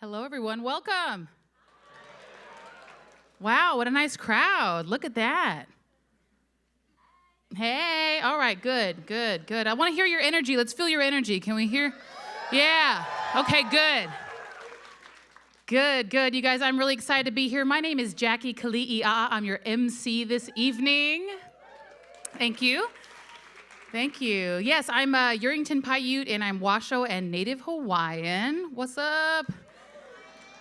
Hello, everyone. Welcome. Wow, what a nice crowd. Look at that. Hey, all right, good. I want to hear your energy. Let's feel your energy. Can we hear? Yeah. Okay, good. You guys, I'm really excited to be here. My name is Jackie Keliiaa. I'm your MC this evening. Thank you. Yes, I'm Yerington Paiute, and I'm Washoe and Native Hawaiian. What's up?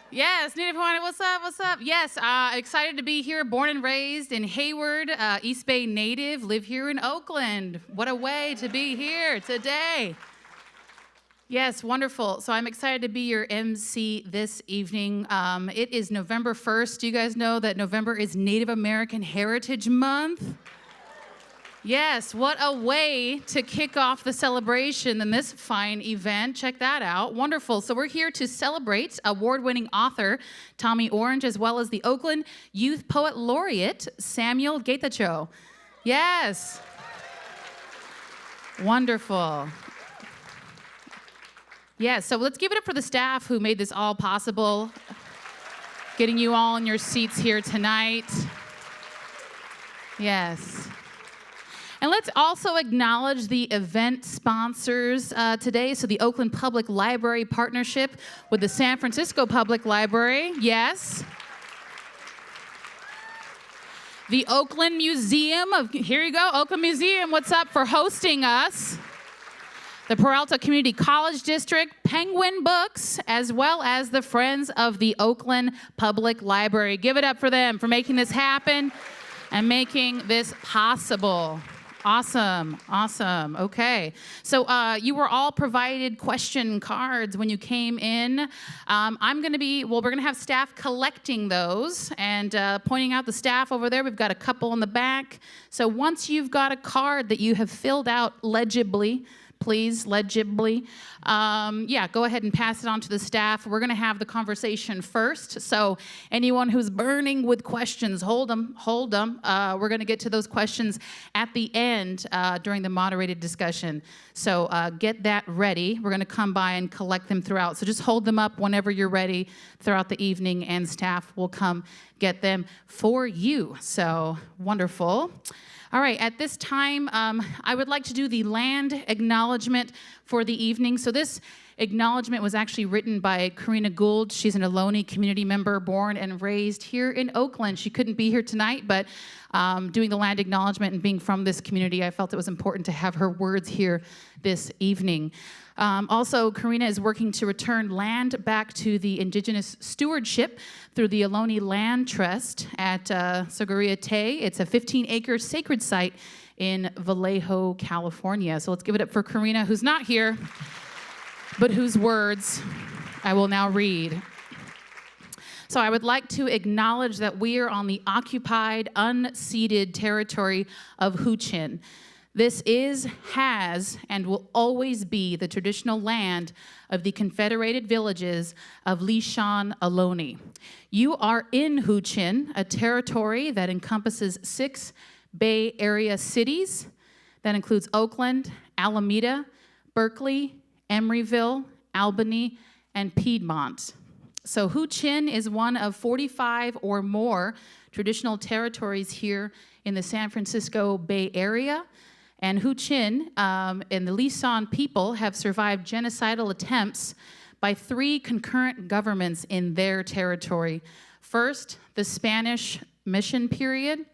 Yes, Native Hawaiian, what's up? Yes, excited to be here, born and raised in Hayward, East Bay native, live here in Oakland. What a way to be here today. Yes, wonderful. So I'm excited to be your MC this evening. It is November 1st. Do you guys know that November is Native American Heritage Month? Yes, what a way to kick off the celebration in this fine event. Check that out. Wonderful. So we're here to celebrate award-winning author Tommy Orange, as well as the Oakland Youth Poet Laureate Samuel Getachew. Yes. Wonderful. Yes, so let's give it up for the staff who made this all possible, getting you all in your seats here tonight. Yes. And let's also acknowledge the event sponsors today. So the Oakland Public Library partnership with the San Francisco Public Library. Yes. The Oakland Museum of, here you go, Oakland Museum, what's up, for hosting us. The Peralta Community College District, Penguin Books, as well as the Friends of the Oakland Public Library. Give it up for them for making this happen and making this possible. Awesome. Okay. So you were all provided question cards when you came in. we're going to have staff collecting those and pointing out the staff over there. We've got a couple in the back. So once you've got a card that you have filled out legibly, please, go ahead and pass it on to the staff. We're going to have the conversation first. So anyone who's burning with questions, hold them. We're going to get to those questions at the end during the moderated discussion. So get that ready. We're going to come by and collect them throughout. So just hold them up whenever you're ready throughout the evening, and staff will come get them for you. So wonderful. All right, at this time, I would like to do the land acknowledgement for the evening. So this acknowledgement was actually written by Keliiaa Gould. She's an Ohlone community member, born and raised here in Oakland. She couldn't be here tonight, but doing the land acknowledgement and being from this community, I felt it was important to have her words here this evening. Also, Keliiaa is working to return land back to the indigenous stewardship through the Ohlone Land Trust at Laureate. It's a 15-acre sacred site in Vallejo, California. So let's give it up for Keliiaa, who's not here, but whose words I will now read. So I would like to acknowledge that we are on the occupied, unceded territory of Huichin. This is, has, and will always be the traditional land of the Confederated Villages of Lisjan Ohlone. You are in Huichin, a territory that encompasses 6 Bay Area cities. That includes Oakland, Alameda, Berkeley, Emeryville, Albany, and Piedmont. So Huichin is one of 45 or more traditional territories here in the San Francisco Bay Area. And Huichin and the Lisjan people have survived genocidal attempts by 3 concurrent governments in their territory. First, the Spanish mission period.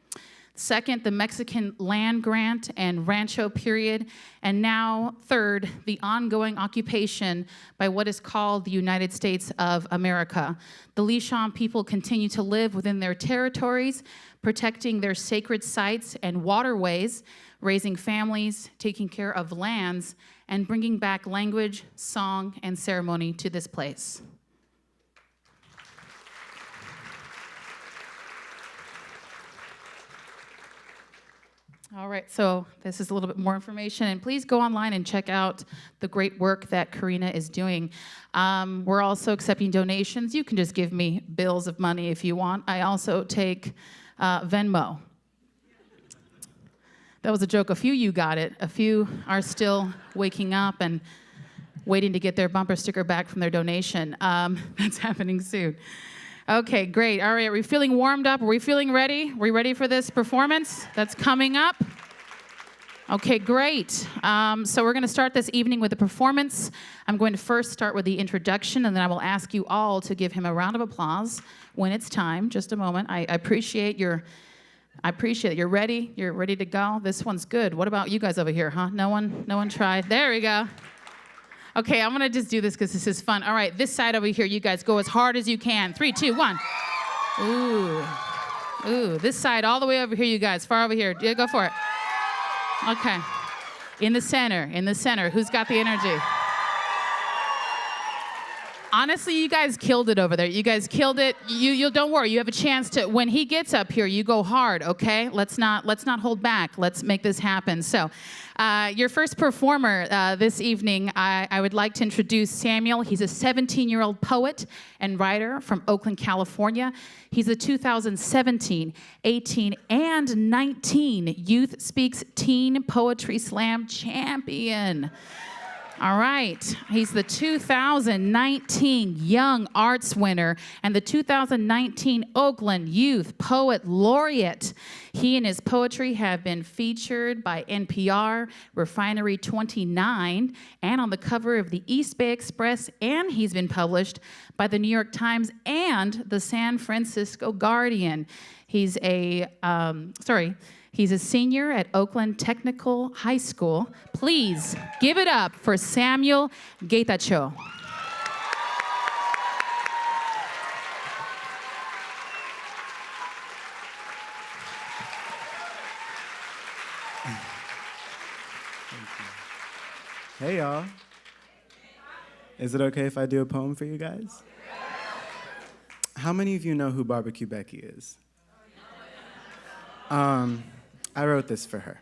Second, the Mexican land grant and rancho period. And now, third, the ongoing occupation by what is called the United States of America. The Lisjan people continue to live within their territories, protecting their sacred sites and waterways, raising families, taking care of lands, and bringing back language, song, and ceremony to this place. All right, so this is a little bit more information, and please go online and check out the great work that Keliiaa is doing. We're also accepting donations. You can just give me bills of money if you want. I also take Venmo. That was a joke. A few of you got it. A few are still waking up and waiting to get their bumper sticker back from their donation. That's happening soon. Okay, great. All right, are we feeling warmed up? Are we feeling ready? Are we ready for this performance that's coming up? Okay, great. So we're going to start this evening with a performance. I'm going to first start with the introduction, and then I will ask you all to give him a round of applause when it's time. Just a moment. I appreciate it. You're ready. You're ready to go. This one's good. What about you guys over here, huh? No one tried. There we go. Okay, I'm going to just do this because this is fun. All right, this side over here, you guys go as hard as you can. 3, 2, 1. Ooh, this side all the way over here, you guys. Far over here. Yeah, go for it. Okay. In the center. Who's got the energy? Honestly, you guys killed it over there. You guys killed it. You don't worry. You have a chance to, when he gets up here, you go hard, okay? Let's not hold back. Let's make this happen. So, your first performer this evening, I would like to introduce Samuel. He's a 17-year-old poet and writer from Oakland, California. He's a 2017, 18, and 19 Youth Speaks Teen Poetry Slam champion. All right, he's the 2019 Young Arts winner and the 2019 Oakland Youth Poet Laureate. He and his poetry have been featured by NPR, Refinery 29, and on the cover of the East Bay Express, and he's been published by the New York Times and the San Francisco Guardian. He's a senior at Oakland Technical High School. Please give it up for Samuel Getachew. Hey, y'all. Is it okay if I do a poem for you guys? How many of you know who Barbecue Becky is? I wrote this for her.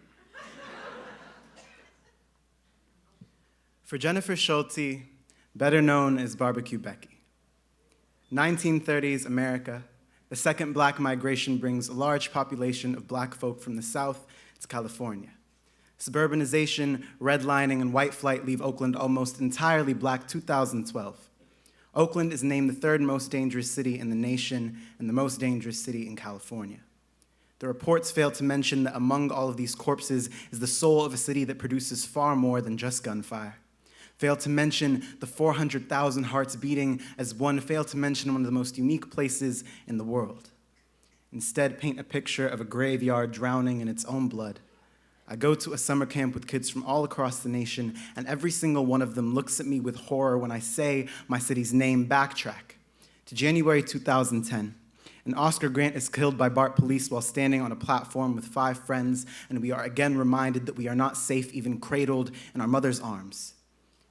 For Jennifer Schulte, better known as Barbecue Becky. 1930s America, the second black migration brings a large population of black folk from the South to California. Suburbanization, redlining, and white flight leave Oakland almost entirely black 2012. Oakland is named the third most dangerous city in the nation and the most dangerous city in California. The reports fail to mention that among all of these corpses is the soul of a city that produces far more than just gunfire. Fail to mention the 400,000 hearts beating as one. Fail to mention one of the most unique places in the world. Instead, paint a picture of a graveyard drowning in its own blood. I go to a summer camp with kids from all across the nation, and every single one of them looks at me with horror when I say my city's name. Backtrack to January 2010. An Oscar Grant is killed by BART police while standing on a platform with 5 friends, and we are again reminded that we are not safe even cradled in our mother's arms,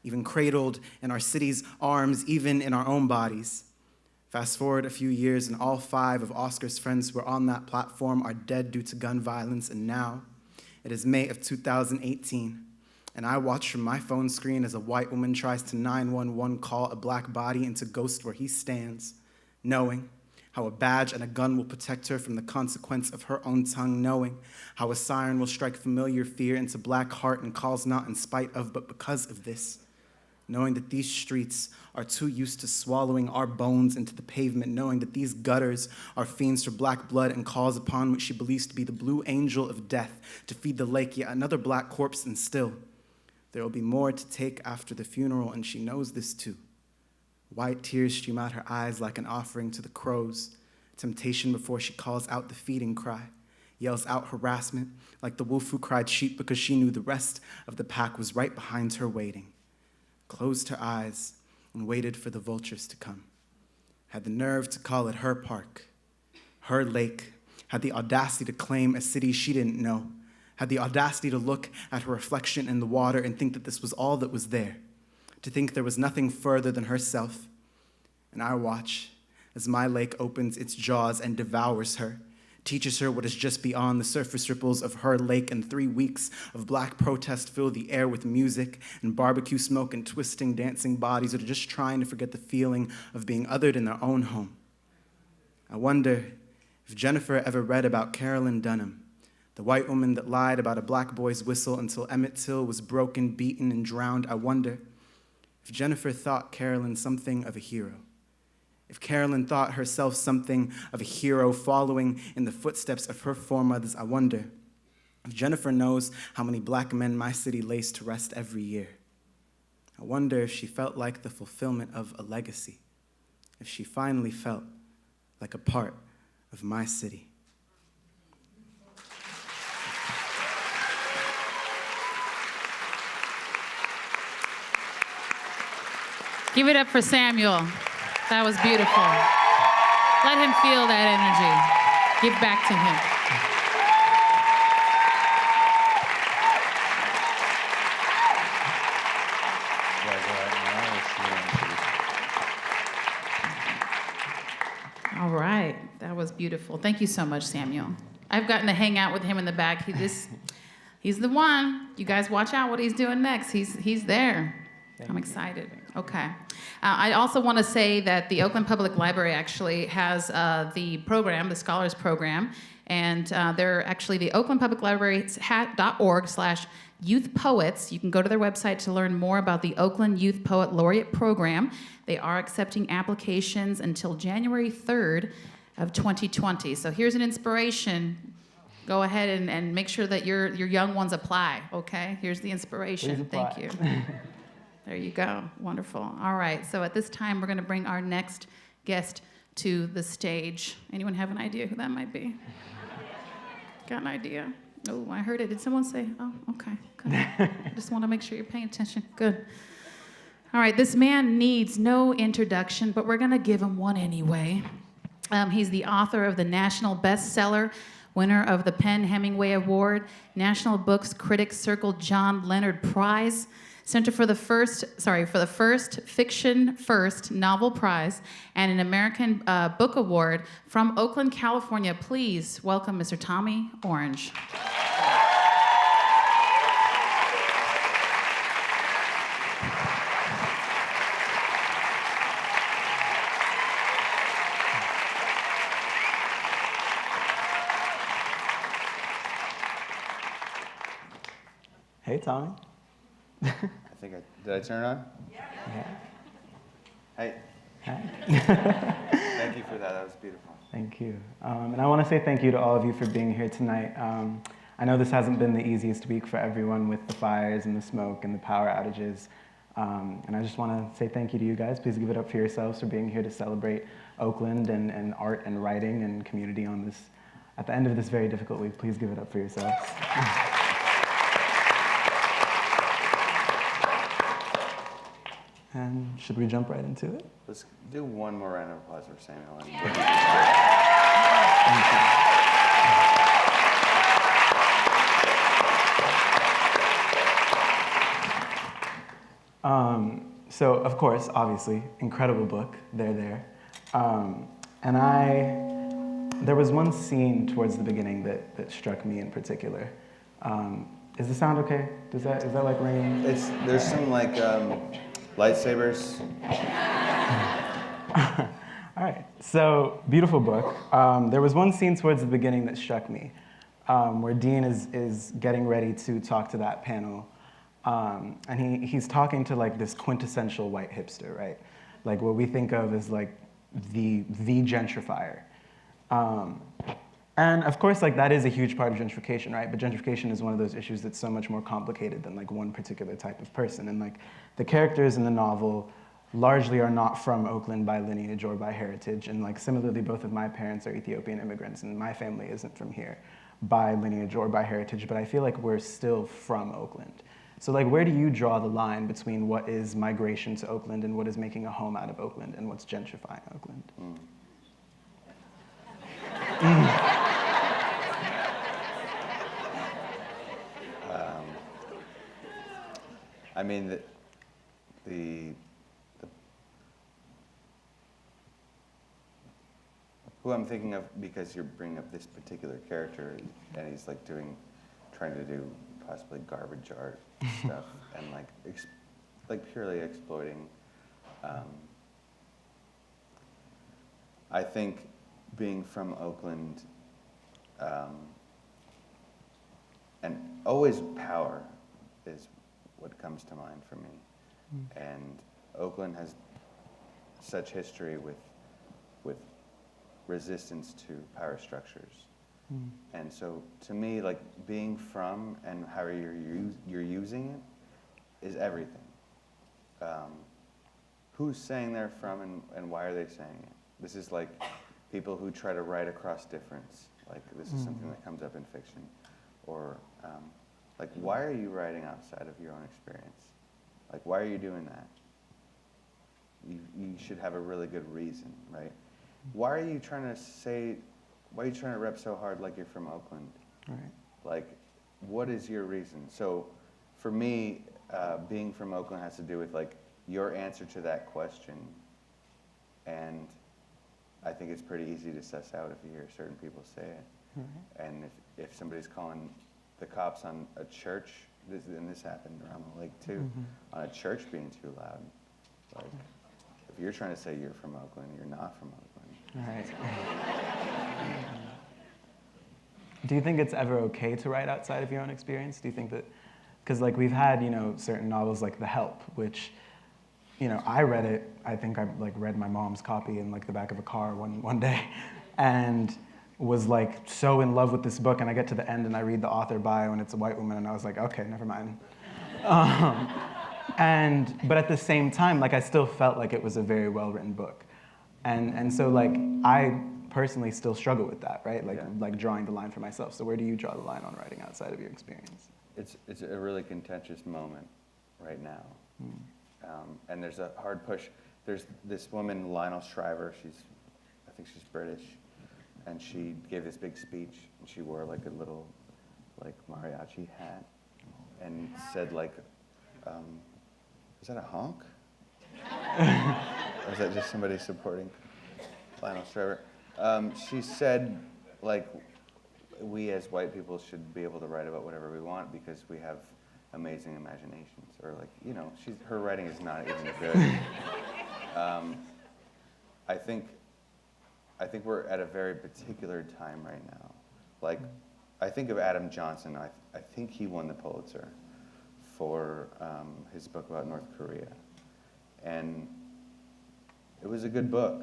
even cradled in our city's arms, even in our own bodies. Fast forward a few years, and all 5 of Oscar's friends who were on that platform are dead due to gun violence, and now it is May of 2018, and I watch from my phone screen as a white woman tries to 911 call a black body into ghost where he stands, knowing how a badge and a gun will protect her from the consequence of her own tongue, knowing how a siren will strike familiar fear into black heart and calls not in spite of, but because of this, knowing that these streets are too used to swallowing our bones into the pavement, knowing that these gutters are fiends for black blood and calls upon what she believes to be the blue angel of death to feed the lake, yet another black corpse, and still there will be more to take after the funeral, and she knows this too. White tears stream out her eyes like an offering to the crows, temptation before she calls out the feeding cry, yells out harassment like the wolf who cried sheep because she knew the rest of the pack was right behind her waiting, closed her eyes and waited for the vultures to come, had the nerve to call it her park, her lake, had the audacity to claim a city she didn't know, had the audacity to look at her reflection in the water and think that this was all that was there, to think there was nothing further than herself. And I watch as my lake opens its jaws and devours her, teaches her what is just beyond the surface ripples of her lake, and 3 weeks of black protest fill the air with music and barbecue smoke and twisting, dancing bodies that are just trying to forget the feeling of being othered in their own home. I wonder if Jennifer ever read about Carolyn Dunham, the white woman that lied about a black boy's whistle until Emmett Till was broken, beaten, and drowned. I wonder if if Jennifer thought Carolyn something of a hero, if Carolyn thought herself something of a hero following in the footsteps of her foremothers, I wonder if Jennifer knows how many black men my city lays to rest every year. I wonder if she felt like the fulfillment of a legacy, if she finally felt like a part of my city. Give it up for Samuel. That was beautiful. Let him feel that energy. Give back to him. All right, that was beautiful. Thank you so much, Samuel. I've gotten to hang out with him in the back. He's the one. You guys watch out what he's doing next. He's there. I'm excited. Okay. I also want to say that the Oakland Public Library actually has the program, the Scholars Program, and they're actually the Oakland Public Library.org/Youth Poets. You can go to their website to learn more about the Oakland Youth Poet Laureate Program. They are accepting applications until January 3rd of 2020. So here's an inspiration. Go ahead and make sure that your young ones apply, okay? Here's the inspiration. Thank you. There you go. Wonderful. All right. So at this time, we're going to bring our next guest to the stage. Anyone have an idea who that might be? Got an idea? Oh, I heard it. Did someone say? Oh, okay. Good. I just want to make sure you're paying attention. Good. All right. This man needs no introduction, but we're going to give him one anyway. He's the author of the national bestseller, winner of the Penn Hemingway Award, National Books Critics Circle John Leonard Prize, Center for the first Fiction First Novel Prize, and an American Book Award from Oakland, California. Please welcome Mr. Tommy Orange. Hey, Tommy. Did I turn it on? Yeah. Hey. Hi. Thank you for that. That was beautiful. Thank you. And I want to say thank you to all of you for being here tonight. I know this hasn't been the easiest week for everyone with the fires and the smoke and the power outages. And I just want to say thank you to you guys. Please give it up for yourselves for being here to celebrate Oakland and art and writing and community on this, at the end of this very difficult week. Please give it up for yourselves. And should we jump right into it? Let's do one more round of applause for Samuel. So, of course, obviously, incredible book, They're There. And there was one scene towards the beginning that struck me in particular. Is the sound okay? Is that like ringing? There's some like lightsabers. All right, so beautiful book. There was one scene towards the beginning that struck me, where Dean is getting ready to talk to that panel, and he's talking to like this quintessential white hipster, right? Like what we think of as like the gentrifier. And of course, like that is a huge part of gentrification, right? But gentrification is one of those issues that's so much more complicated than like one particular type of person. And like the characters in the novel largely are not from Oakland by lineage or by heritage. And like similarly, both of my parents are Ethiopian immigrants, and my family isn't from here by lineage or by heritage, but I feel like we're still from Oakland. So like, where do you draw the line between what is migration to Oakland and what is making a home out of Oakland and what's gentrifying Oakland? I mean, who I'm thinking of, because you're bringing up this particular character, and he's like trying to do possibly garbage art stuff, and like purely exploiting. I think being from Oakland, and always power is what comes to mind for me. And Oakland has such history with resistance to power structures. And so to me, like being from and how you're using it is everything. Who's saying they're from and why are they saying it? This is like people who try to write across difference. Like this is something that comes up in fiction. Or like, why are you writing outside of your own experience? Like, why are you doing that? You should have a really good reason, right? Why are you trying to rep so hard like you're from Oakland? Right. Like, what is your reason? So for me, being from Oakland has to do with like your answer to that question. And I think it's pretty easy to suss out if you hear certain people say it. Right. And if somebody's calling the cops on a church, and this happened around the lake too, on a church being too loud, like, if you're trying to say you're from Oakland, you're not from Oakland. Right. Do you think it's ever okay to write outside of your own experience? Do you think that, because like we've had, certain novels like The Help, which, I read it, I think I like read my mom's copy in like the back of a car one day, and was like so in love with this book, and I get to the end and I read the author bio and it's a white woman, and I was like, okay, never mind. But at the same time, like I still felt like it was a very well-written book. And so like I personally still struggle with that, right? Like drawing the line for myself. So where do you draw the line on writing outside of your experience? It's a really contentious moment right now. And there's a hard push. There's this woman, Lionel Shriver, I think she's British, and she gave this big speech, and she wore like a little like mariachi hat, and said like, is that a honk? Or is that just somebody supporting Lionel Shriver? She said, like, we as white people should be able to write about whatever we want because we have amazing imaginations. Or like, her writing is not even good. I think we're at a very particular time right now. Like, I think of Adam Johnson. I think he won the Pulitzer for his book about North Korea. And it was a good book.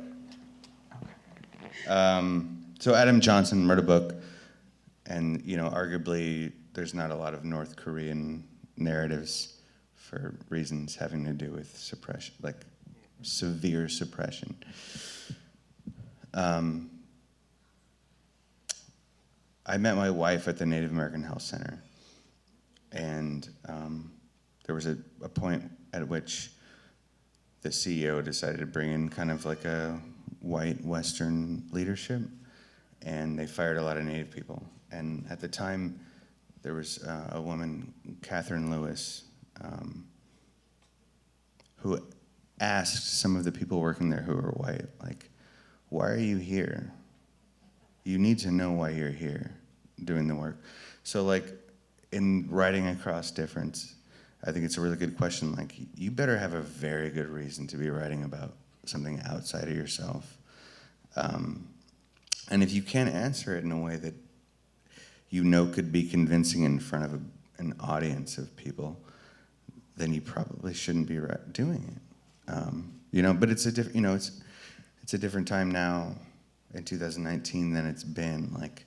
So Adam Johnson wrote a book, and arguably there's not a lot of North Korean narratives for reasons having to do with suppression, like severe suppression. I met my wife at the Native American Health Center, and there was a point at which the CEO decided to bring in kind of like a white Western leadership, and they fired a lot of Native people. And at the time, there was a woman, Catherine Lewis, who asked some of the people working there who were white, like, why are you here? You need to know why you're here doing the work. So like, in writing across difference, I think it's a really good question. Like, you better have a very good reason to be writing about something outside of yourself. And if you can't answer it in a way that could be convincing in front of an audience of people, then you probably shouldn't be doing it. But it's a it's a different time now in 2019 than it's been. Like,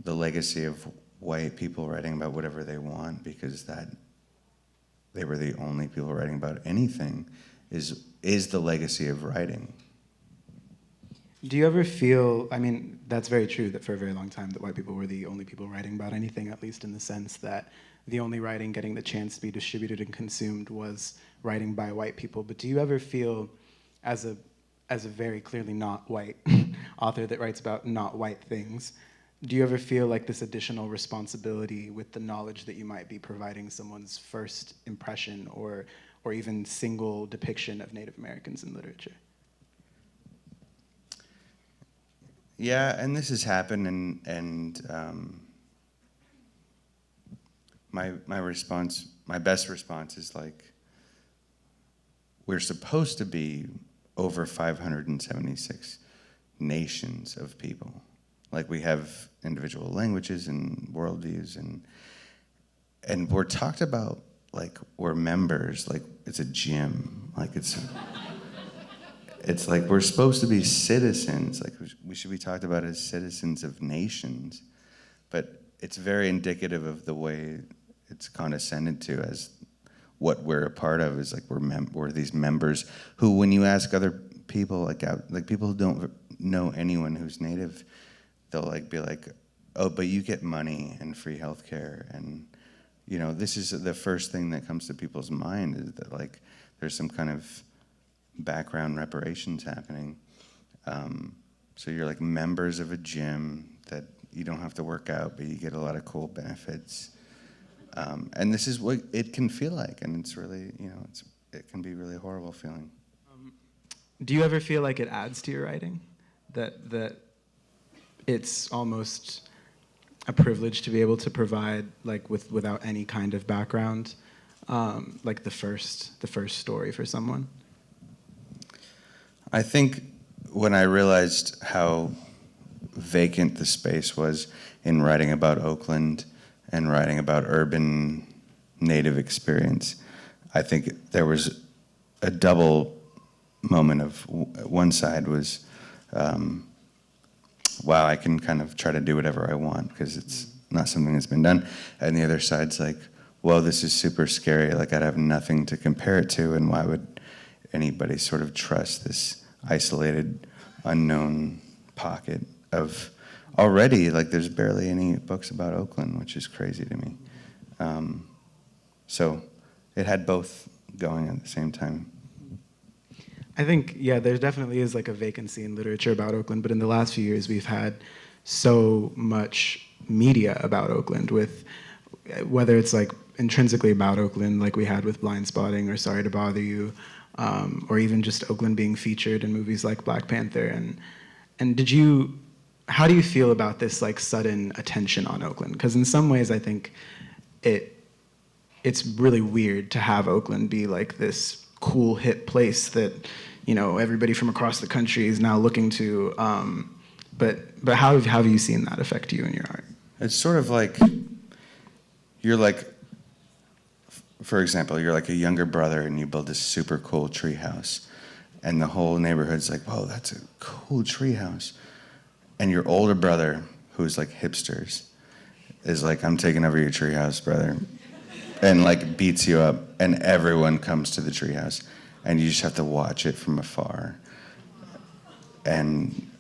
the legacy of white people writing about whatever they want because they were the only people writing about anything is the legacy of writing. Do you ever feel, that's very true that for a very long time that white people were the only people writing about anything, at least in the sense that the only writing getting the chance to be distributed and consumed was writing by white people. But do you ever feel, as a very clearly not white author that writes about not white things, do you ever feel like this additional responsibility with the knowledge that you might be providing someone's first impression or even single depiction of Native Americans in literature? Yeah, and this has happened, and my best response is like, we're supposed to be over 576 nations of people. Like, we have individual languages and worldviews, and we're talked about like we're members, like it's a gym, Like it's like we're supposed to be citizens. Like we should be talked about as citizens of nations, but it's very indicative of the way it's condescended to as what we're a part of. Is like we're these members who, when you ask other people, like people who don't know anyone who's Native, they'll like be like, oh, but you get money and free healthcare, and you know, this is the first thing that comes to people's mind, is that like there's some kind of background reparations happening. So you're like members of a gym that you don't have to work out, but you get a lot of cool benefits. And this is what it can feel like, and it's really, you know, it can be a really horrible feeling. Do you ever feel like it adds to your writing? That it's almost a privilege to be able to provide, like, without any kind of background, like the first story for someone? I think when I realized how vacant the space was in writing about Oakland and writing about urban Native experience, I think there was a double moment of one side was, wow, I can kind of try to do whatever I want because it's not something that's been done. And the other side's like, well, this is super scary. Like, I'd have nothing to compare it to, and why would anybody sort of trust this isolated, unknown pocket of already, like, there's barely any books about Oakland, which is crazy to me. So it had both going at the same time. I think, yeah, there definitely is like a vacancy in literature about Oakland, but in the last few years we've had so much media about Oakland, with whether it's like intrinsically about Oakland, like we had with Blind Spotting or Sorry to Bother You, or even just Oakland being featured in movies like Black Panther. And how do you feel about this like sudden attention on Oakland? Because in some ways I think it's really weird to have Oakland be like this cool, hip place that, you know, everybody from across the country is now looking to. But how have you seen that affect you in your art? It's sort of like, you're like, for example, you're like a younger brother and you build this super cool tree house, and the whole neighborhood's like, whoa, that's a cool tree house. And your older brother, who's like hipsters, is like, I'm taking over your tree house, brother. And like beats you up, and everyone comes to the treehouse, and you just have to watch it from afar. And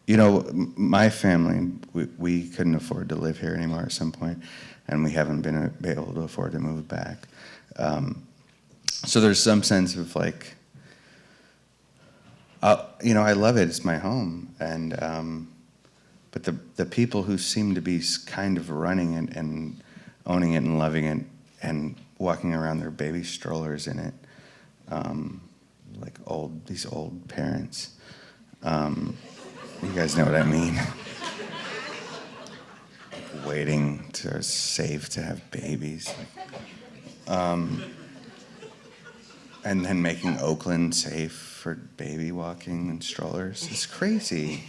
you know, my family, we couldn't afford to live here anymore at some point, and we haven't been able to afford to move back. So there's some sense of like, you know, I love it. It's my home, and but the people who seem to be kind of running it and owning it and loving it and walking around their baby strollers in it, like these old parents. You guys know what I mean. Waiting to save to have babies. And then making Oakland safe for baby walking and strollers. It's crazy.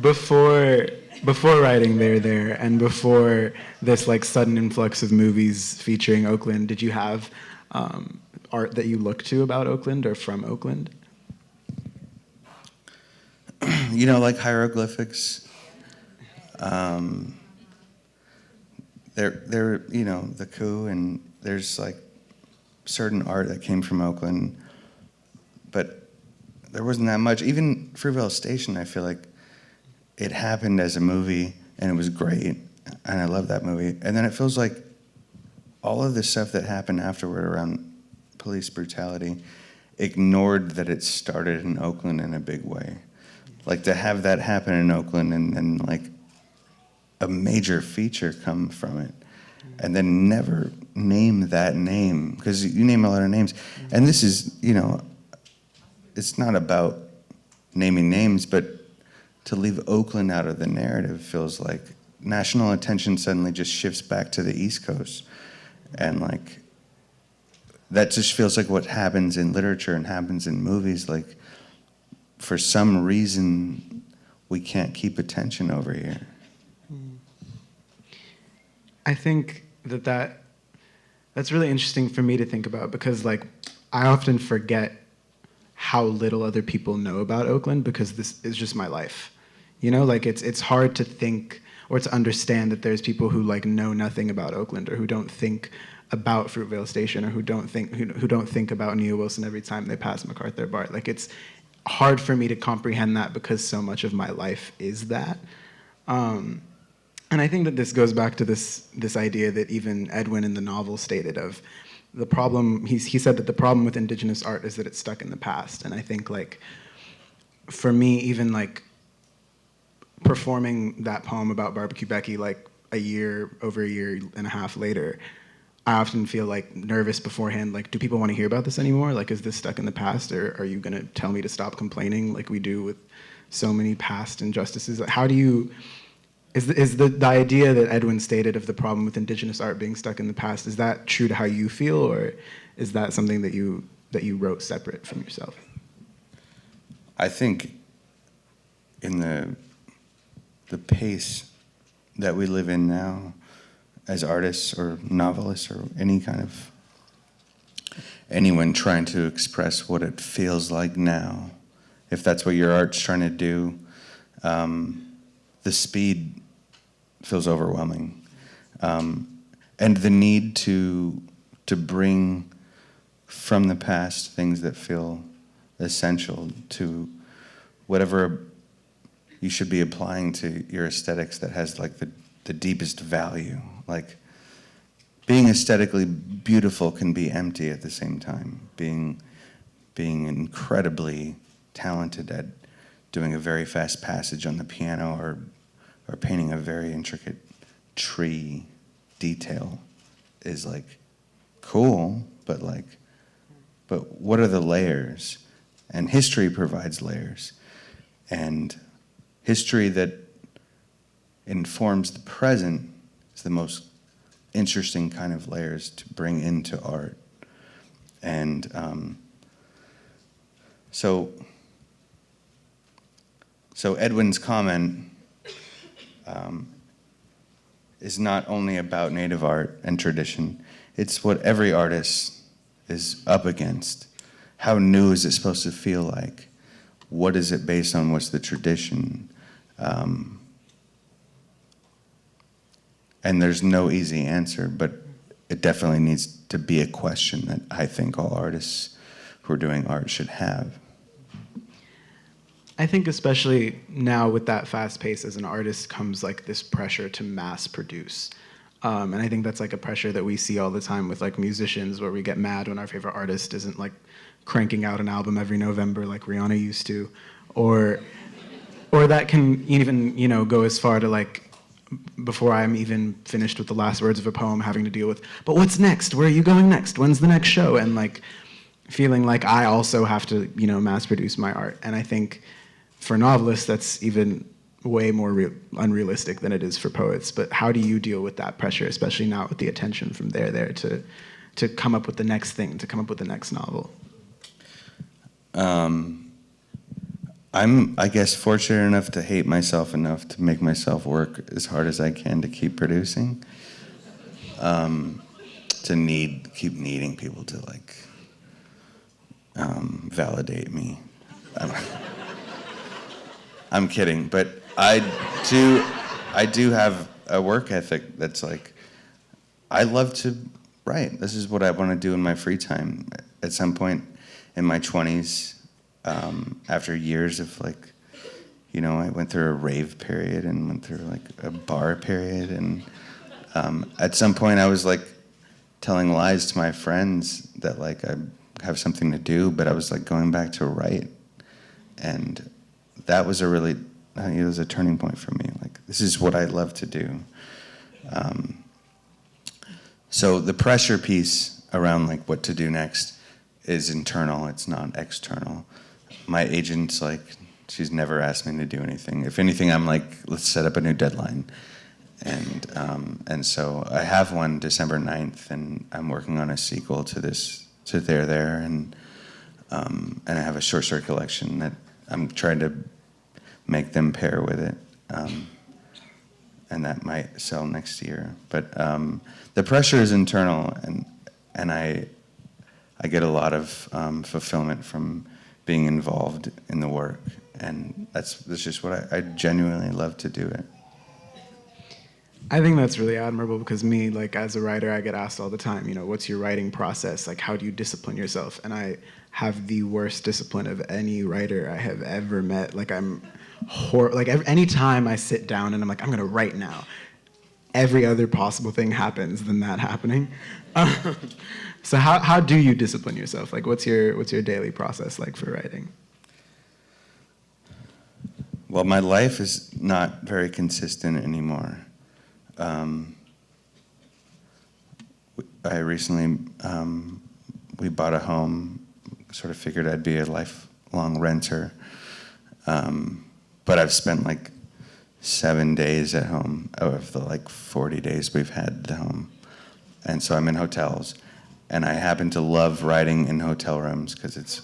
Before writing There, and before this like sudden influx of movies featuring Oakland, did you have art that you look to about Oakland or from Oakland? You know, like hieroglyphics. They're you know, the coup, and there's like certain art that came from Oakland, but there wasn't that much. Even Fruitvale Station, I feel like it happened as a movie, and it was great, and I love that movie. And then it feels like all of the stuff that happened afterward around police brutality ignored that it started in Oakland in a big way. Like, to have that happen in Oakland and then like a major feature come from it, and then never name that name, because you name a lot of names. And this is, you know, it's not about naming names, but to leave Oakland out of the narrative feels like national attention suddenly just shifts back to the East Coast. And like, that just feels like what happens in literature and happens in movies. Like, for some reason, we can't keep attention over here. I think that's really interesting for me to think about, because like I often forget how little other people know about Oakland, because this is just my life. You know, like it's hard to think or to understand that there's people who like know nothing about Oakland, or who don't think about Fruitvale Station, or who don't think about Nia Wilson every time they pass MacArthur Bart. Like it's hard for me to comprehend that, because so much of my life is that. And I think that this goes back to this idea that even Edwin in the novel stated of the problem. He said that the problem with Indigenous art is that it's stuck in the past. And I think like for me, even like performing that poem about Barbecue Becky like over a year and a half later, I often feel like nervous beforehand, like, do people want to hear about this anymore? Like, is this stuck in the past, or are you gonna tell me to stop complaining like we do with so many past injustices? How do you, is the idea that Edwin stated of the problem with Indigenous art being stuck in the past, is that true to how you feel, or is that something that you wrote separate from yourself? I think in the pace that we live in now, as artists or novelists or anyone trying to express what it feels like now, if that's what your art's trying to do, the speed feels overwhelming. And the need to bring from the past things that feel essential to whatever you should be applying to your aesthetics that has like the deepest value. Like, being aesthetically beautiful can be empty at the same time. Being incredibly talented at doing a very fast passage on the piano, or painting a very intricate tree detail is like cool, but what are the layers? And history provides layers. And history that informs the present is the most interesting kind of layers to bring into art. And so Edwin's comment is not only about Native art and tradition, it's what every artist is up against. How new is it supposed to feel like? What is it based on? What's the tradition? And there's no easy answer, but it definitely needs to be a question that I think all artists who are doing art should have. I think especially now with that fast pace as an artist comes like this pressure to mass produce. And I think that's like a pressure that we see all the time with like musicians, where we get mad when our favorite artist isn't like cranking out an album every November like Rihanna used to. Or that can even, you know, go as far to like, before I'm even finished with the last words of a poem, having to deal with, but what's next? Where are you going next? When's the next show? And like feeling like I also have to, you know, mass produce my art. And I think for novelists, that's even way more unrealistic than it is for poets. But how do you deal with that pressure, especially now with the attention from there to come up with the next thing, to come up with the next novel? I'm, I guess, fortunate enough to hate myself enough to make myself work as hard as I can to keep producing. To keep needing people to like validate me. I'm kidding, but I do have a work ethic that's like, I love to write. This is what I want to do in my free time. At some point in my 20s, after years of like, you know, I went through a rave period and went through like a bar period, and at some point I was like telling lies to my friends that like I have something to do, but I was like going back to write, and that was it was a turning point for me. Like, this is what I love to do. So the pressure piece around like what to do next is internal, it's not external. My agent's like, she's never asked me to do anything. If anything, I'm like, let's set up a new deadline. And so I have one December 9th, and I'm working on a sequel to There There, and I have a short story collection that I'm trying to make them pair with it. and that might sell next year. But the pressure is internal, and I get a lot of fulfillment from being involved in the work, and that's just what I genuinely love to do it. I think that's really admirable, because me, like, as a writer, I get asked all the time, you know, what's your writing process? Like, how do you discipline yourself? And I have the worst discipline of any writer I have ever met. Like, any time I sit down and I'm like, I'm gonna write now, every other possible thing happens than that happening. So how do you discipline yourself? Like, what's your daily process like for writing? Well, my life is not very consistent anymore. I recently, we bought a home, sort of figured I'd be a lifelong renter. But I've spent like 7 days at home out of the like 40 days we've had the home. And so I'm in hotels. And I happen to love writing in hotel rooms because it's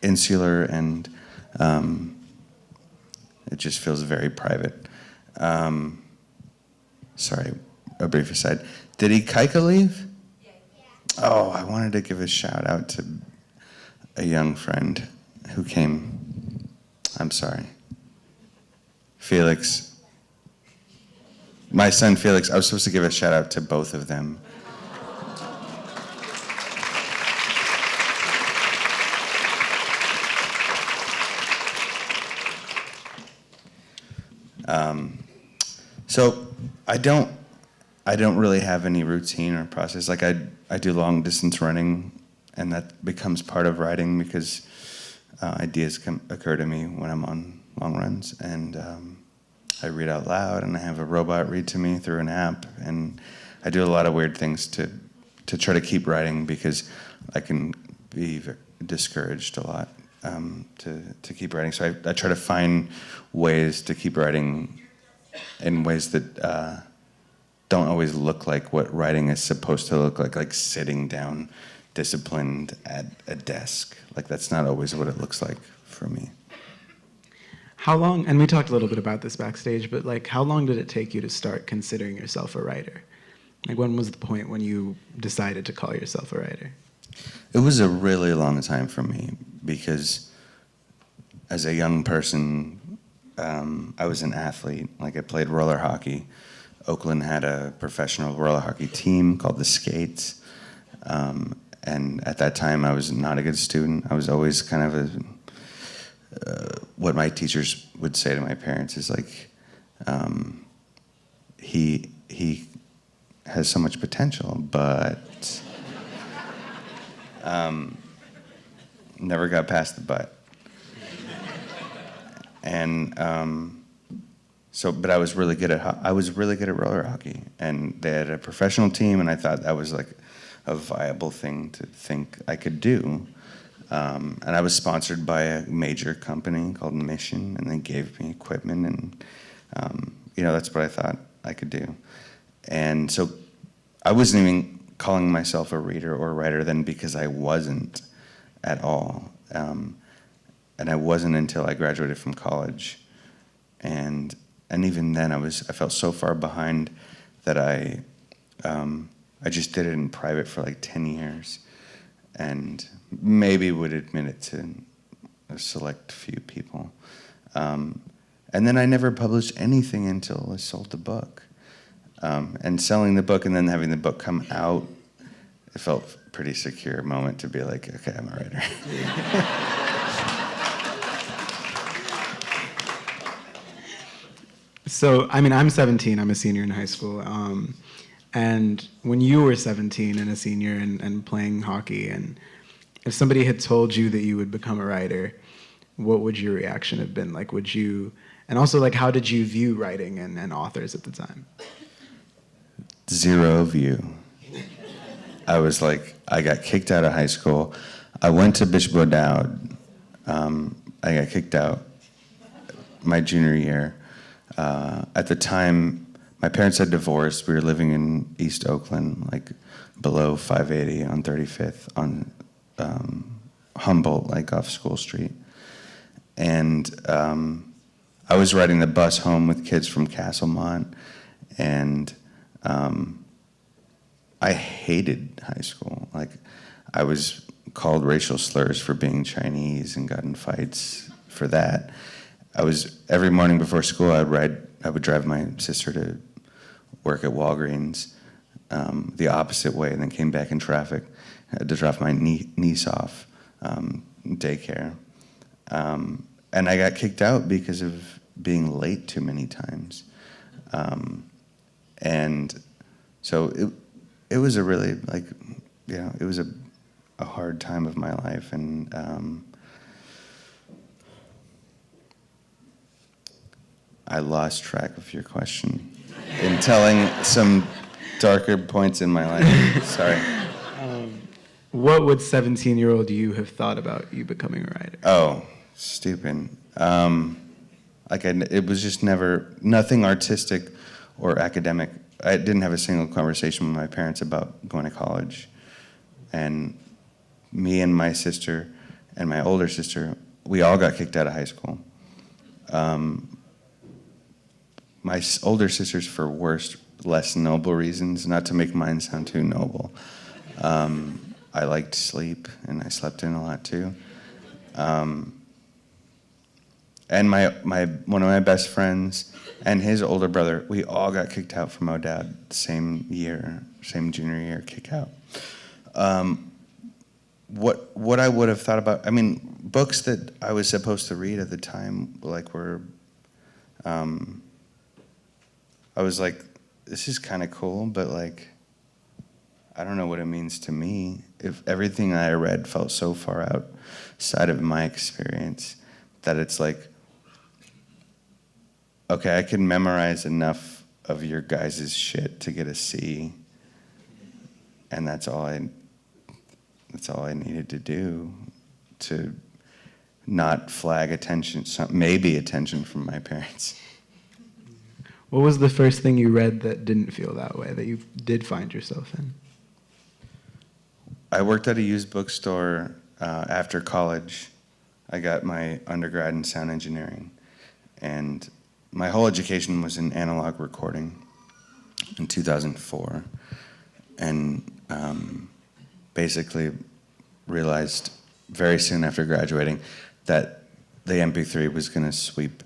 insular and it just feels very private. Sorry, a brief aside. Did Keliiaa leave? Yeah. Oh, I wanted to give a shout out to a young friend who came. I'm sorry. Felix. My son Felix, I was supposed to give a shout out to both of them. So I don't really have any routine or process. Like I do long distance running, and that becomes part of writing because ideas occur to me when I'm on long runs, and I read out loud, and I have a robot read to me through an app, and I do a lot of weird things to try to keep writing because I can be discouraged a lot to keep writing. So I try to find ways to keep writing in ways that don't always look like what writing is supposed to look like sitting down, disciplined at a desk. Like that's not always what it looks like for me. How long, and we talked a little bit about this backstage, but like how long did it take you to start considering yourself a writer? Like when was the point when you decided to call yourself a writer? It was a really long time for me because as a young person, I was an athlete. Like I played roller hockey. Oakland had a professional roller hockey team called the Skates. And at that time, I was not a good student. I was always kind of what my teachers would say to my parents is like, he has so much potential, but never got past the but. And but I was really good at roller hockey, and they had a professional team, and I thought that was like a viable thing to think I could do. And I was sponsored by a major company called Mission, and they gave me equipment, and that's what I thought I could do. And so I wasn't even calling myself a reader or writer then because I wasn't at all. And I wasn't until I graduated from college, and even then I felt so far behind that I just did it in private for like 10 years, and maybe would admit it to a select few people. And then I never published anything until I sold the book, and selling the book and then having the book come out. It felt a pretty secure moment to be like, okay, I'm a writer. So, I mean, I'm 17, I'm a senior in high school. And when you were 17 and a senior and playing hockey, and if somebody had told you that you would become a writer, what would your reaction have been? Like, and also like, how did you view writing and authors at the time? Zero view. I was like, I got kicked out of high school. I went to Bishop O'Dowd. I got kicked out my junior year. At the time, my parents had divorced. We were living in East Oakland, like below 580 on 35th on Humboldt, like off School Street. And I was riding the bus home with kids from Castlemont, And I hated high school. Like, I was called racial slurs for being Chinese and got in fights for that. Every morning before school, I would drive my sister to work at Walgreens the opposite way, and then came back in traffic. I had to drop my niece off daycare. And I got kicked out because of being late too many times. And so it was a really, like, it was a hard time of my life. And I lost track of your question in telling some darker points in my life. Sorry. What would 17-year-old you have thought about you becoming a writer? Oh, stupid. It was just nothing artistic or academic. I didn't have a single conversation with my parents about going to college. And me and my sister and my older sister, we all got kicked out of high school. My older sister's for worse, less noble reasons, not to make mine sound too noble. I liked sleep, and I slept in a lot too. And one of my best friends and his older brother, we all got kicked out from ODAD same junior year, kick out. What I would have thought about, I mean, books that I was supposed to read at the time, were, I was like, this is kind of cool, but I don't know what it means to me. If everything I read felt so far outside of my experience that it's like, okay, I can memorize enough of your guys' shit to get a C, and that's all I needed to do to not flag attention, maybe attention from my parents. What was the first thing you read that didn't feel that way, that you did find yourself in? I worked at a used bookstore after college. I got my undergrad in sound engineering, and my whole education was in analog recording in 2004, and basically realized very soon after graduating that the MP3 was going to sweep,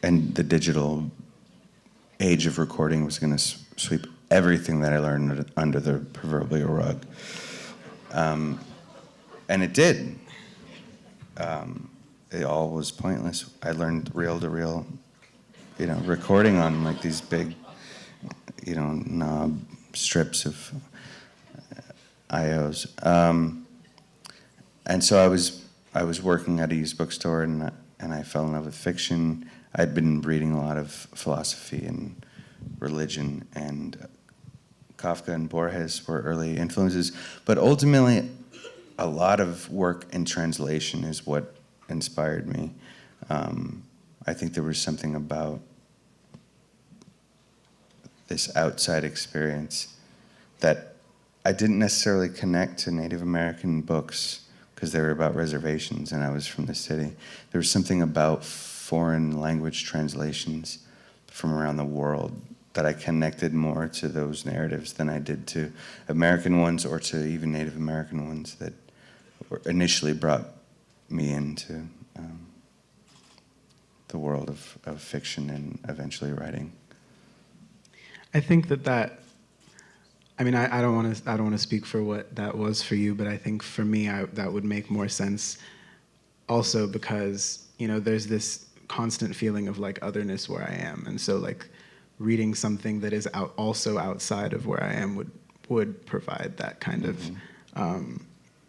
and the digital age of recording was going to sweep everything that I learned under the proverbial rug. And it did. It all was pointless. I learned reel-to-reel, recording on these big, knob strips of IOs. And so I was working at a used bookstore, and I fell in love with fiction. I'd been reading a lot of philosophy and religion, and Kafka and Borges were early influences. But ultimately, a lot of work in translation is what inspired me. I think there was something about this outside experience that I didn't necessarily connect to Native American books because they were about reservations and I was from the city. There was something about foreign language translations from around the world that I connected more to those narratives than I did to American ones or to even Native American ones that initially brought me into the world of fiction and eventually writing. I think that I mean, I don't want to speak for what that was for you, but I think for me, that would make more sense also because, there's this constant feeling of otherness where I am. And so reading something that is also outside of where I am would provide that kind of,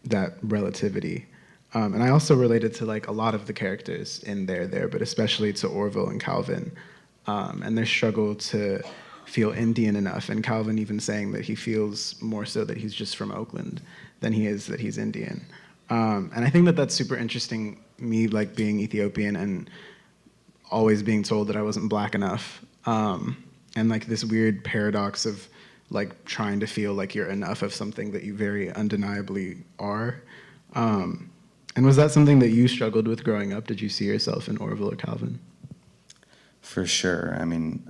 that relativity. And I also related to a lot of the characters in there, but especially to Orville and Calvin, and their struggle to feel Indian enough, and Calvin even saying that he feels more so that he's just from Oakland than he is that he's Indian. And I think that that's super interesting, me being Ethiopian and always being told that I wasn't black enough, and this weird paradox of trying to feel like you're enough of something that you very undeniably are. And was that something that you struggled with growing up? Did you see yourself in Orville or Calvin? For sure. I mean,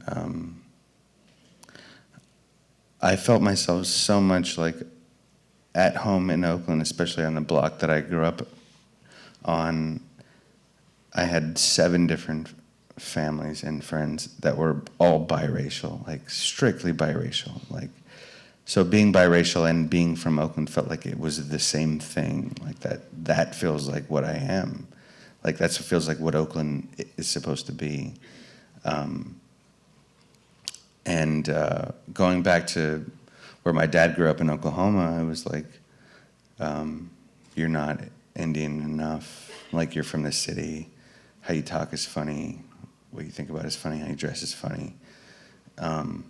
I felt myself so much like at home in Oakland, especially on the block that I grew up on. I had 7 different families and friends that were all biracial, like strictly biracial. Like, so being biracial and being from Oakland felt like it was the same thing. Like that feels like what I am. Like that feels like what Oakland is supposed to be. Going back to where my dad grew up in Oklahoma, I was like, you're not Indian enough. Like, you're from the city. How you talk is funny. What you think about is funny. How you dress is funny. And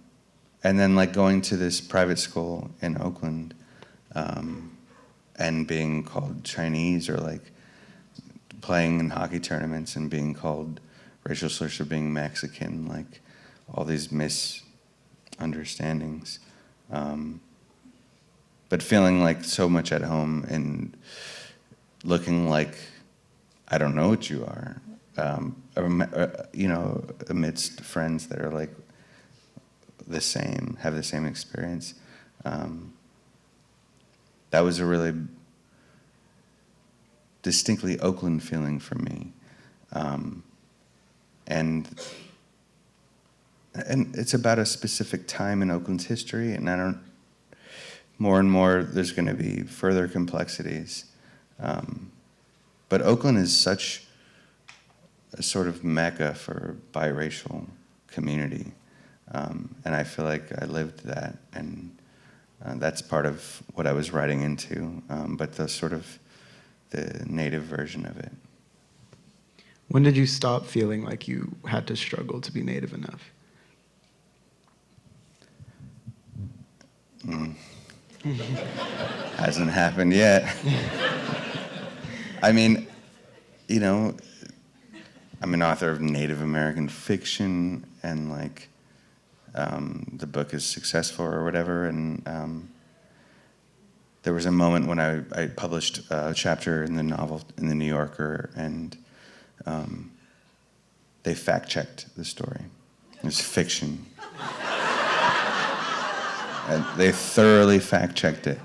then like going to this private school in Oakland and being called Chinese, or like playing in hockey tournaments and being called racial slurs for being Mexican, like all these misunderstandings. But feeling like so much at home and looking like I don't know what you are, you know, amidst friends that are like the same, have the same experience. That was a really distinctly Oakland feeling for me. And it's about a specific time in Oakland's history, and more and more there's going to be further complexities. But Oakland is such a sort of mecca for biracial community. And I feel like I lived that, and that's part of what I was writing into, but the sort of the native version of it. When did you stop feeling like you had to struggle to be native enough? Hasn't happened yet. I mean, you know, I'm an author of Native American fiction, and like, the book is successful or whatever, and there was a moment when I published a chapter in the novel in the New Yorker, and they fact-checked the story. It was fiction. And they thoroughly fact-checked it.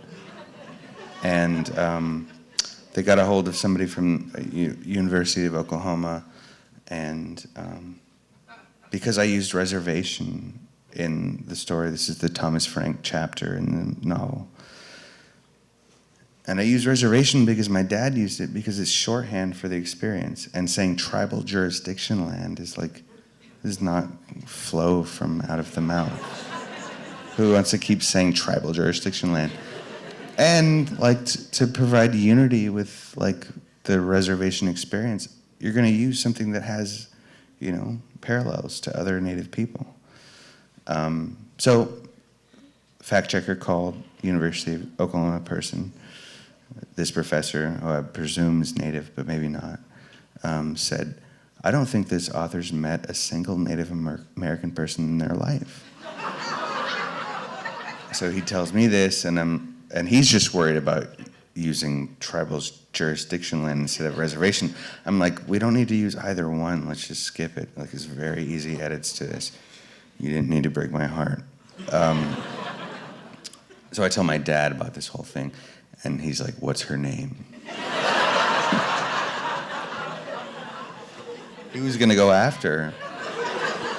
And they got a hold of somebody from University of Oklahoma, and because I used reservation in the story, this is the Thomas Frank chapter in the novel. And I used reservation because my dad used it, because it's shorthand for the experience. And saying tribal jurisdiction land is like, does not flow from out of the mouth. Who wants to keep saying tribal jurisdiction land? And like to provide unity with like the reservation experience, you're going to use something that has, you know, parallels to other Native people. So, fact checker called University of Oklahoma person. This professor, who I presume is Native, but maybe not, said, "I don't think this author's met a single Native American person in their life." So he tells me this, and he's just worried about using tribal jurisdiction land instead of reservation. I'm like, we don't need to use either one. Let's just skip it. Like, it's very easy edits to this. You didn't need to break my heart. So I tell my dad about this whole thing, and he's like, "What's her name?" He was gonna go after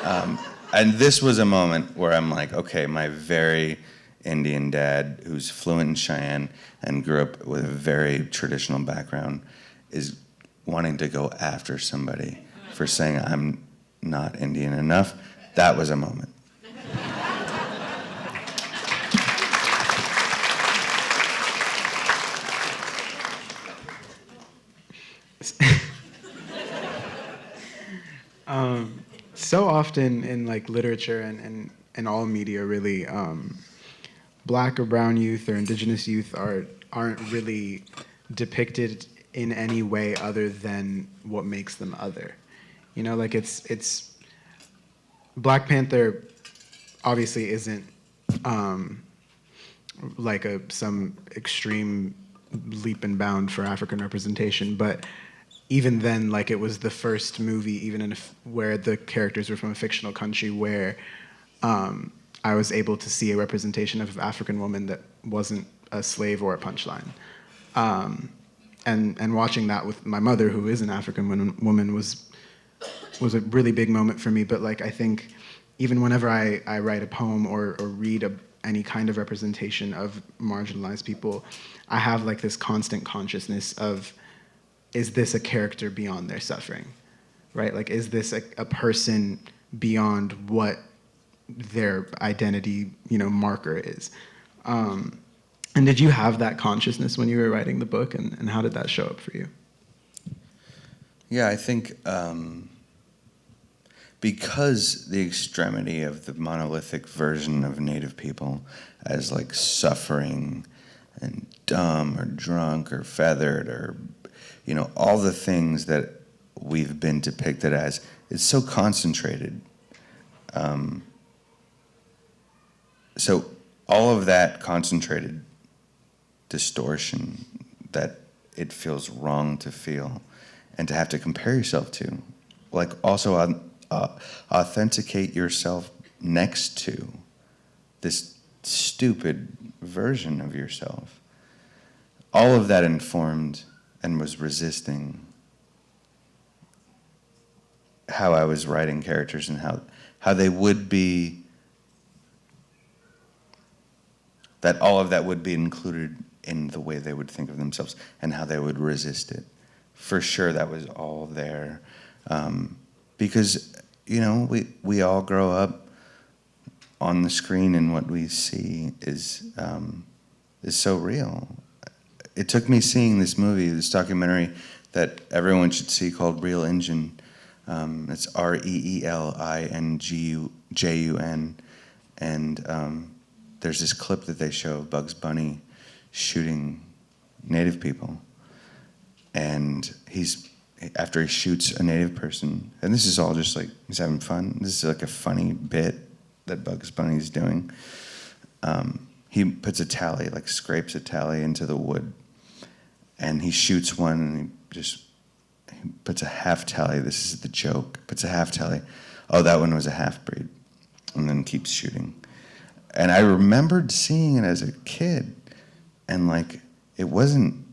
her. And this was a moment where I'm like, okay, my very Indian dad, who's fluent in Cheyenne and grew up with a very traditional background, is wanting to go after somebody for saying I'm not Indian enough. That was a moment. So often in like literature and all media, really, Black or brown youth or indigenous youth aren't really depicted in any way other than what makes them other. You know, like it's Black Panther obviously isn't like some extreme leap and bound for African representation, but even then, like, it was the first movie, even where the characters were from a fictional country, where I was able to see a representation of an African woman that wasn't a slave or a punchline. And watching that with my mother, who is an African woman, was a really big moment for me. But like, I think even whenever I write a poem or read any kind of representation of marginalized people, I have like this constant consciousness of, is this a character beyond their suffering, right? Like, is this a person beyond what their identity, marker is? And did you have that consciousness when you were writing the book, and how did that show up for you? Yeah, I think because the extremity of the monolithic version of Native people as like suffering and dumb or drunk or feathered or, all the things that we've been depicted as, it's so concentrated. So all of that concentrated distortion that it feels wrong to feel and to have to compare yourself to, like also authenticate yourself next to this stupid version of yourself. All of that informed and was resisting how I was writing characters and how they would be, that all of that would be included in the way they would think of themselves and how they would resist it. For sure, that was all there. Because, we all grow up on the screen, and what we see is so real. It took me seeing this movie, this documentary that everyone should see called Real Engine. It's ReelInJun. And there's this clip that they show of Bugs Bunny shooting Native people. And after he shoots a Native person, and this is all just like, he's having fun. This is like a funny bit that Bugs Bunny's doing. He puts a tally, like scrapes a tally into the wood, and he shoots one, and he puts a half tally. This is the joke. Puts a half tally. Oh, that one was a half-breed, and then keeps shooting. And I remembered seeing it as a kid, and like, it wasn't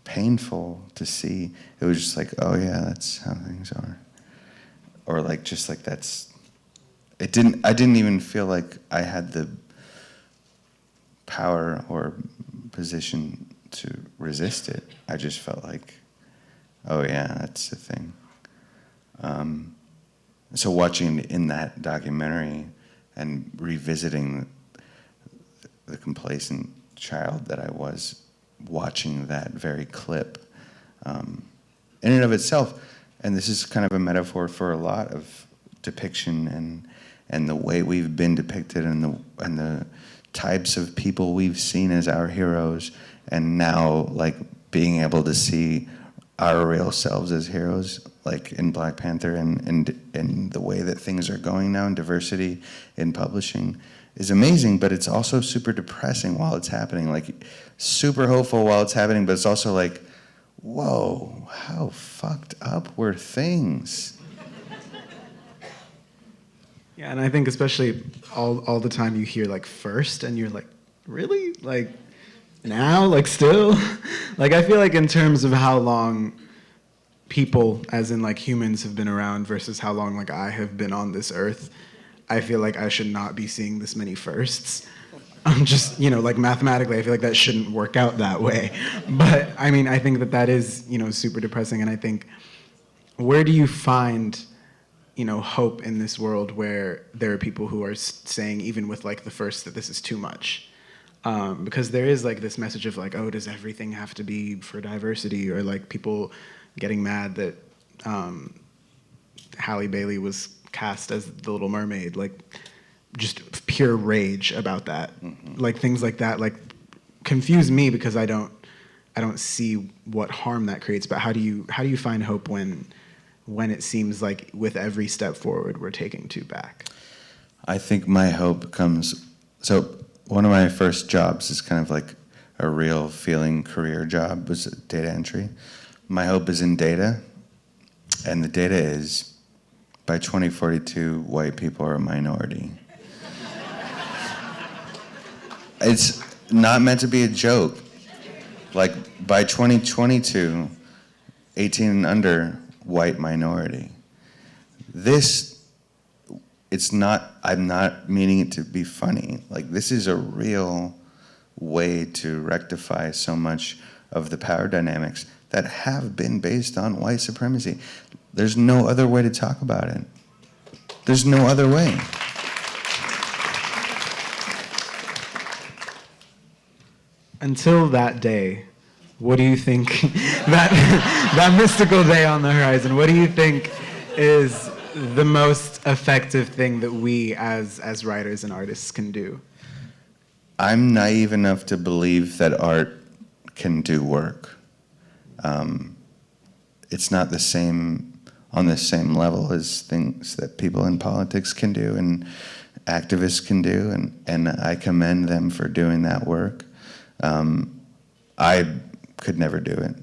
painful to see. It was just like, oh yeah, that's how things are. Or like, just like I didn't even feel like I had the power or position to resist it. I just felt like, oh yeah, that's the thing. So watching in that documentary and revisiting the complacent child that I was, watching that very clip, in and of itself, and this is kind of a metaphor for a lot of depiction and the way we've been depicted and the types of people we've seen as our heroes, and now like being able to see our real selves as heroes, like in Black Panther, and the way that things are going now in diversity in publishing is amazing, but it's also super depressing while it's happening, like super hopeful while it's happening, but it's also like, whoa, how fucked up were things? Yeah, and I think especially all the time you hear like first, and you're like, really? Like now? Like still? Like I feel like in terms of how long people, as in like humans, have been around versus how long like I have been on this earth, I feel like I should not be seeing this many firsts. I'm just, like mathematically, I feel like that shouldn't work out that way. But I mean, I think that is, super depressing. And I think, where do you find, hope in this world where there are people who are saying, even with like the first, that this is too much? Because there is like this message of like, oh, does everything have to be for diversity? Or like people getting mad that Halle Bailey was cast as the Little Mermaid, like just pure rage about that. Mm-hmm. Like things like that, like confuse me because I don't see what harm that creates. But how do you find hope when it seems like with every step forward we're taking two back? I think my hope comes. So one of my first jobs is kind of like a real feeling career job, was data entry. My hope is in data, and the data is by 2042, white people are a minority. It's not meant to be a joke. Like, by 2022, 18 and under, white minority. I'm not meaning it to be funny. Like, this is a real way to rectify so much of the power dynamics that have been based on white supremacy. There's no other way to talk about it. There's no other way. Until that day, what do you think, that mystical day on the horizon, what do you think is the most effective thing that we as writers and artists can do? I'm naive enough to believe that art can do work. It's not on the same level as things that people in politics can do and activists can do, and I commend them for doing that work. I could never do it.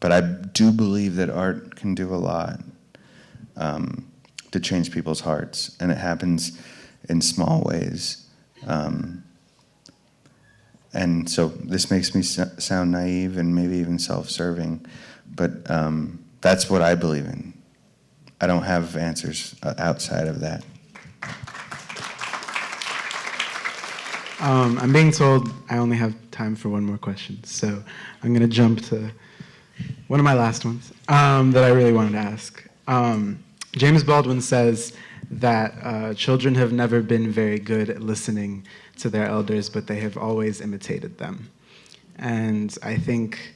But I do believe that art can do a lot to change people's hearts, and it happens in small ways. And so this makes me sound naive and maybe even self-serving, but that's what I believe in. I don't have answers outside of that. I'm being told I only have time for one more question, so I'm going to jump to one of my last ones that I really wanted to ask. James Baldwin says that children have never been very good at listening to their elders, but they have always imitated them. And I think,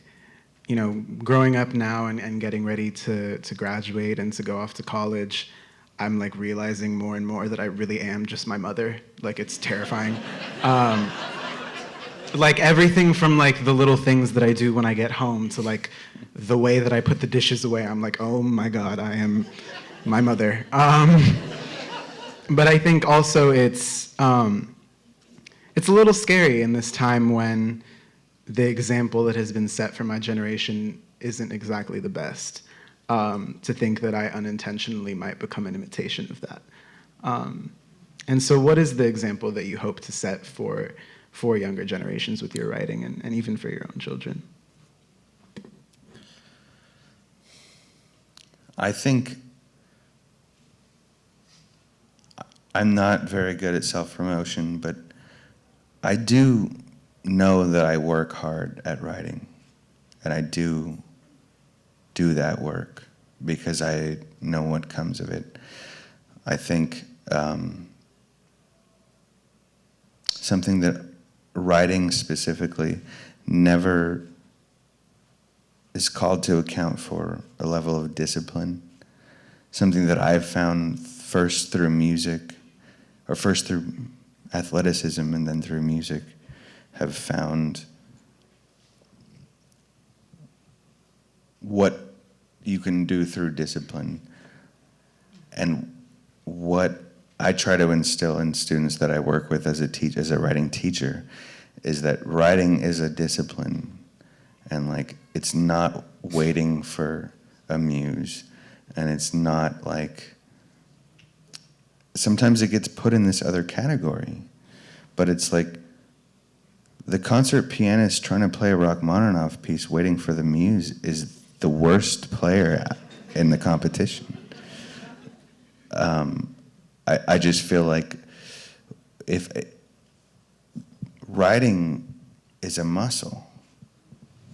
you know, growing up now and getting ready to graduate and to go off to college, I'm like realizing more and more that I really am just my mother. Like, it's terrifying. Like everything from like the little things that I do when I get home to like the way that I put the dishes away, I'm like, oh my God, I am my mother. But I think also it's a little scary in this time when the example that has been set for my generation isn't exactly the best. To think that I unintentionally might become an imitation of that. And so what is the example that you hope to set for younger generations with your writing and even for your own children? I think I'm not very good at self-promotion, but I do know that I work hard at writing, and I do that work because I know what comes of it. I think something that writing specifically never is called to account for a level of discipline, something that I've found first through music, or first through athleticism and then through music, have found what you can do through discipline. And what I try to instill in students that I work with as a writing teacher is that writing is a discipline, and like it's not waiting for a muse, and it's not like, sometimes it gets put in this other category, but it's like the concert pianist trying to play a Rachmaninoff piece waiting for the muse is the worst player in the competition. I just feel like if writing is a muscle,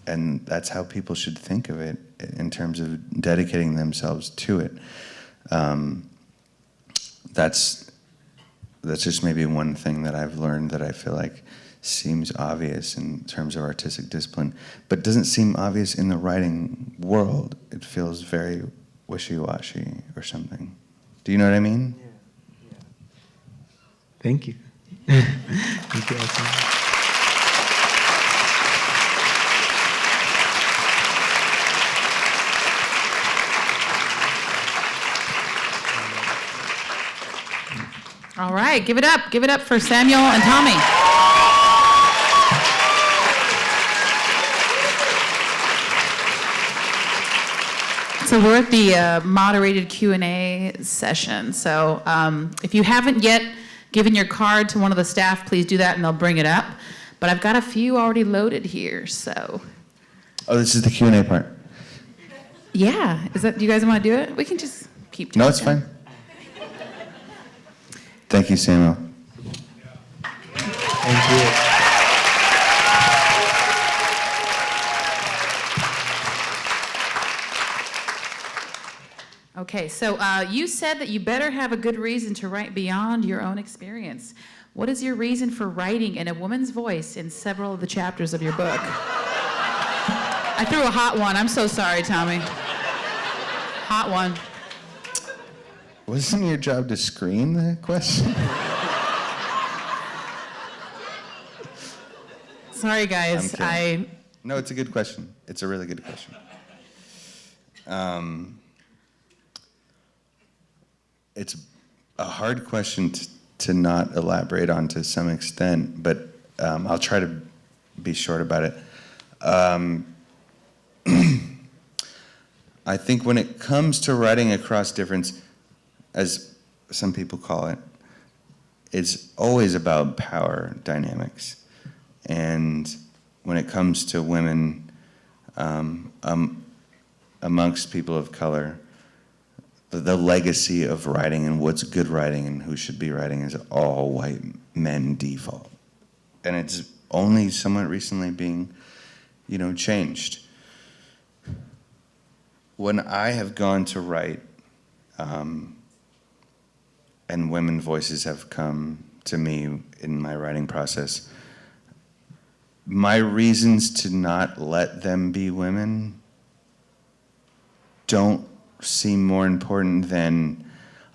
and that's how people should think of it in terms of dedicating themselves to it. That's just maybe one thing that I've learned that I feel like seems obvious in terms of artistic discipline, but doesn't seem obvious in the writing world. It feels very wishy-washy or something. Do you know what I mean? Yeah. Thank you. Thank you all so much. All right, give it up. Give it up for Samuel and Tommy. So we're at the moderated Q&A session. So if you haven't yet giving your card to one of the staff, please do that and they'll bring it up. But I've got a few already loaded here, so. Oh, this is the Q&A part. Yeah, do you guys want to do it? We can just keep talking. No, it's fine. Thank you, Samuel. Thank you. Okay, so you said that you better have a good reason to write beyond your own experience. What is your reason for writing in a woman's voice in several of the chapters of your book? I threw a hot one. I'm so sorry, Tommy. Hot one. Wasn't your job to screen the question? Sorry, guys. No, it's a good question. It's a really good question. It's a hard question to not elaborate on to some extent, but I'll try to be short about it. I think when it comes to writing across difference, as some people call it, it's always about power dynamics. And when it comes to women amongst people of color, the legacy of writing and what's good writing and who should be writing is all white men default. And it's only somewhat recently being, changed. When I have gone to write, and women voices have come to me in my writing process, my reasons to not let them be women don't seem more important than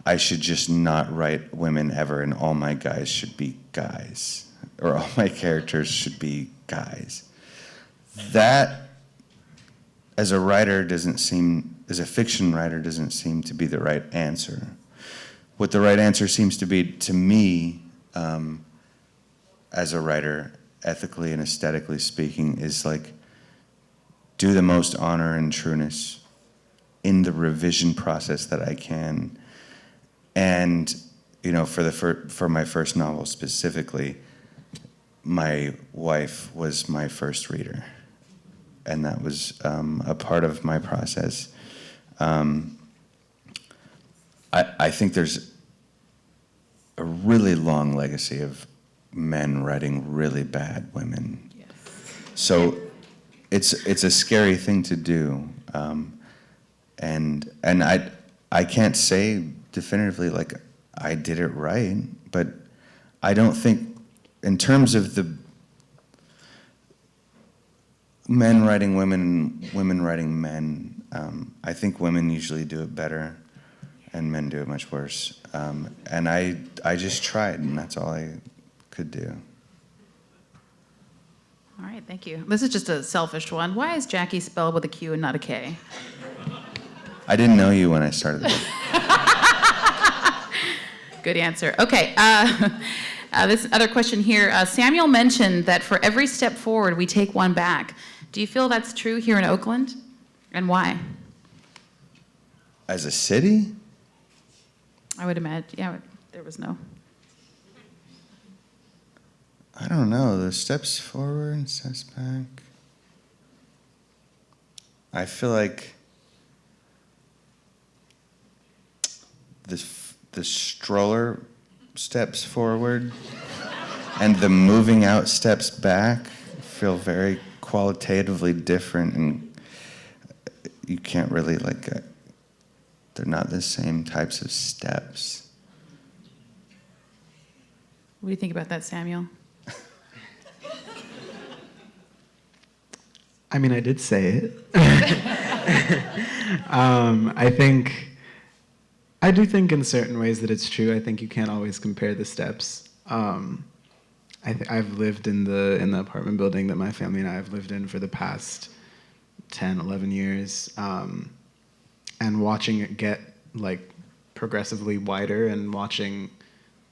I should just not write women ever and all my guys should be guys, or all my characters should be guys. That, as a fiction writer, doesn't seem to be the right answer. What the right answer seems to be to me, as a writer, ethically and aesthetically speaking, is like, do the most honor and trueness in the revision process that I can. And, for my first novel specifically, my wife was my first reader. And that was a part of my process. I think there's a really long legacy of men writing really bad women. Yes. So it's a scary thing to do. And I can't say definitively like I did it right, but I don't think in terms of the men writing women and women writing men, I think women usually do it better and men do it much worse. And I just tried, and that's all I could do. All right, thank you. This is just a selfish one. Why is Jackie spelled with a Q and not a K? I didn't know you when I started the book. Good answer. Okay, this other question here. Samuel mentioned that for every step forward, we take one back. Do you feel that's true here in Oakland, and why? As a city? I would imagine, yeah, there was no. I don't know, the steps forward and steps back. I feel like the stroller steps forward and the moving out steps back feel very qualitatively different, and you can't really they're not the same types of steps. What do you think about that, Samuel? I mean, I did say it. I do think in certain ways that it's true. I think you can't always compare the steps. I've lived in the apartment building that my family and I have lived in for the past 10, 11 years, and watching it get progressively wider and watching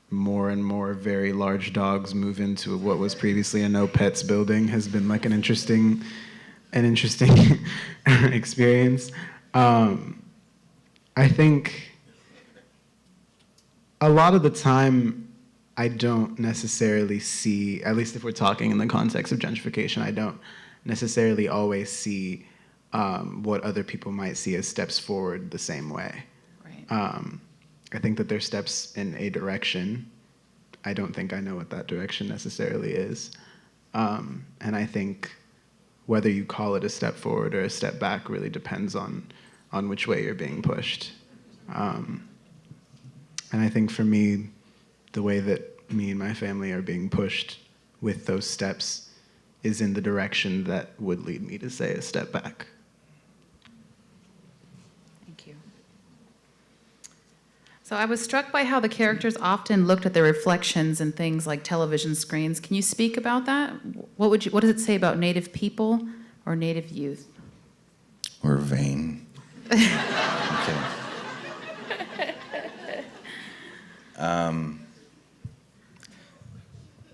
more and more very large dogs move into what was previously a no pets building has been an interesting experience. I think a lot of the time I don't necessarily see, at least if we're talking in the context of gentrification, I don't necessarily always see what other people might see as steps forward the same way. Right. I think that they're steps in a direction. I don't think I know what that direction necessarily is. And I think whether you call it a step forward or a step back really depends on which way you're being pushed. And I think for me, the way that me and my family are being pushed with those steps is in the direction that would lead me to say a step back. Thank you. So I was struck by how the characters often looked at their reflections in things like television screens. Can you speak about that? What does it say about Native people or Native youth? We're vain. Okay.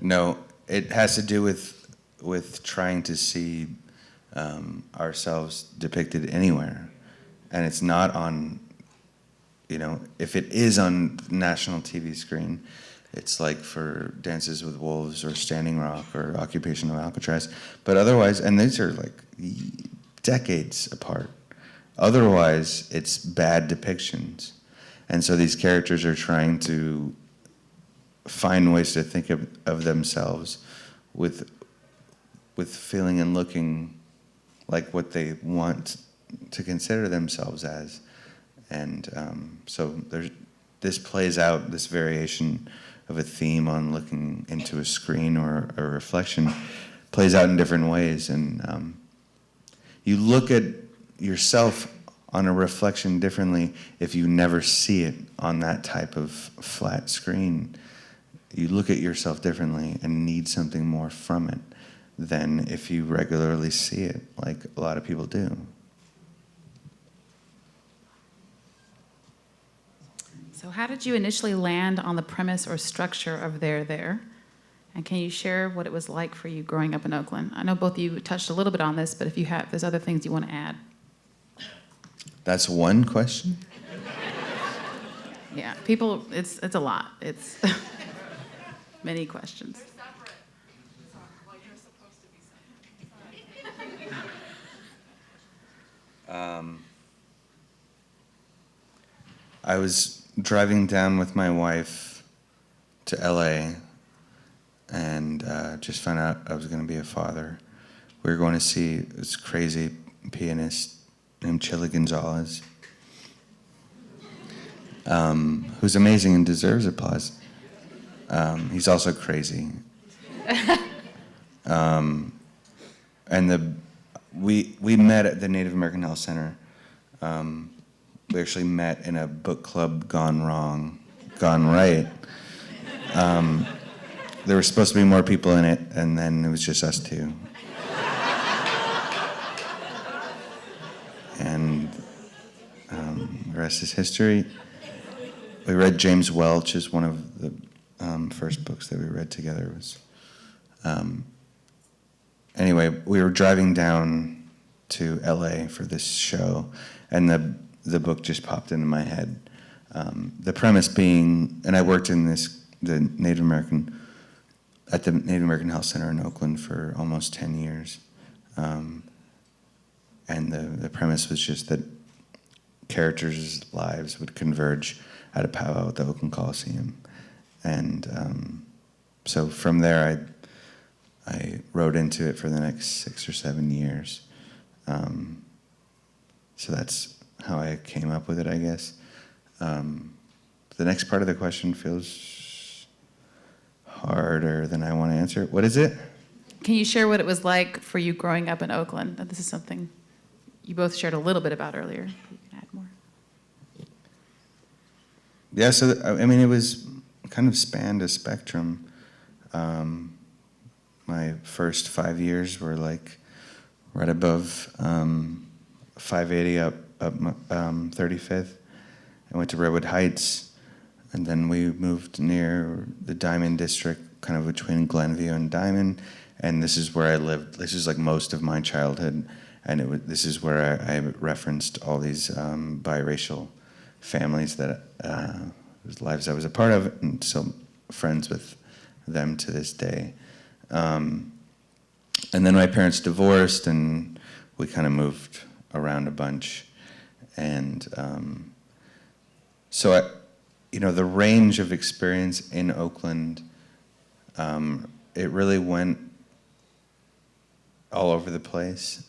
No, it has to do with trying to see ourselves depicted anywhere. And it's not on, if it is on national TV screen, it's like for Dances with Wolves or Standing Rock or Occupation of Alcatraz. But otherwise, and these are like decades apart. Otherwise, it's bad depictions. And so these characters are trying to find ways to think of themselves with feeling and looking like what they want to consider themselves as. And so this plays out, this variation of a theme on looking into a screen or a reflection plays out in different ways. And you look at yourself on a reflection differently if you never see it on that type of flat screen. You look at yourself differently and need something more from it than if you regularly see it, like a lot of people do. So how did you initially land on the premise or structure of There, There? And can you share what it was like for you growing up in Oakland? I know both of you touched a little bit on this, but if there's other things you want to add. That's one question? Yeah, people, it's a lot. It's many questions. They're separate. Like you're supposed to be separate. I was driving down with my wife to LA and just found out I was going to be a father. We were going to see this crazy pianist named Chili Gonzalez, who's amazing and deserves applause. He's also crazy. And we met at the Native American Health Center. We actually met in a book club gone wrong, gone right. There were supposed to be more people in it, and then it was just us two. And the rest is history. We read James Welch as one of the first books that we read together. Anyway, we were driving down to LA for this show, and the book just popped into my head. The premise being, and I worked in at the Native American Health Center in Oakland for almost 10 years. And the premise was just that characters' lives would converge at a powwow at the Oakland Coliseum. And so from there, I wrote into it for the next 6 or 7 years. So that's how I came up with it, I guess. The next part of the question feels harder than I want to answer. What is it? Can you share what it was like for you growing up in Oakland? This is something you both shared a little bit about earlier. You can add more. Yeah, so it was kind of spanned a spectrum. My first 5 years were like right above 580 up 35th. I went to Redwood Heights, and then we moved near the Diamond District, kind of between Glenview and Diamond, and this is where I lived. This is like most of my childhood, and this is where I referenced all these biracial families that whose lives I was a part of, and so friends with them to this day. And then my parents divorced, and we kind of moved around a bunch. And so, the range of experience in Oakland, it really went all over the place.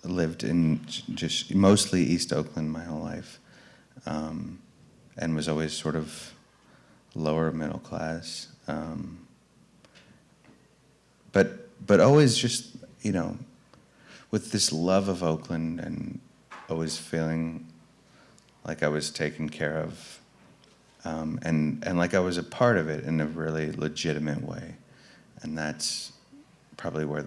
Lived in just mostly East Oakland my whole life, and was always sort of lower middle class. But always just, with this love of Oakland and always feeling like I was taken care of, and like I was a part of it in a really legitimate way. And that's probably where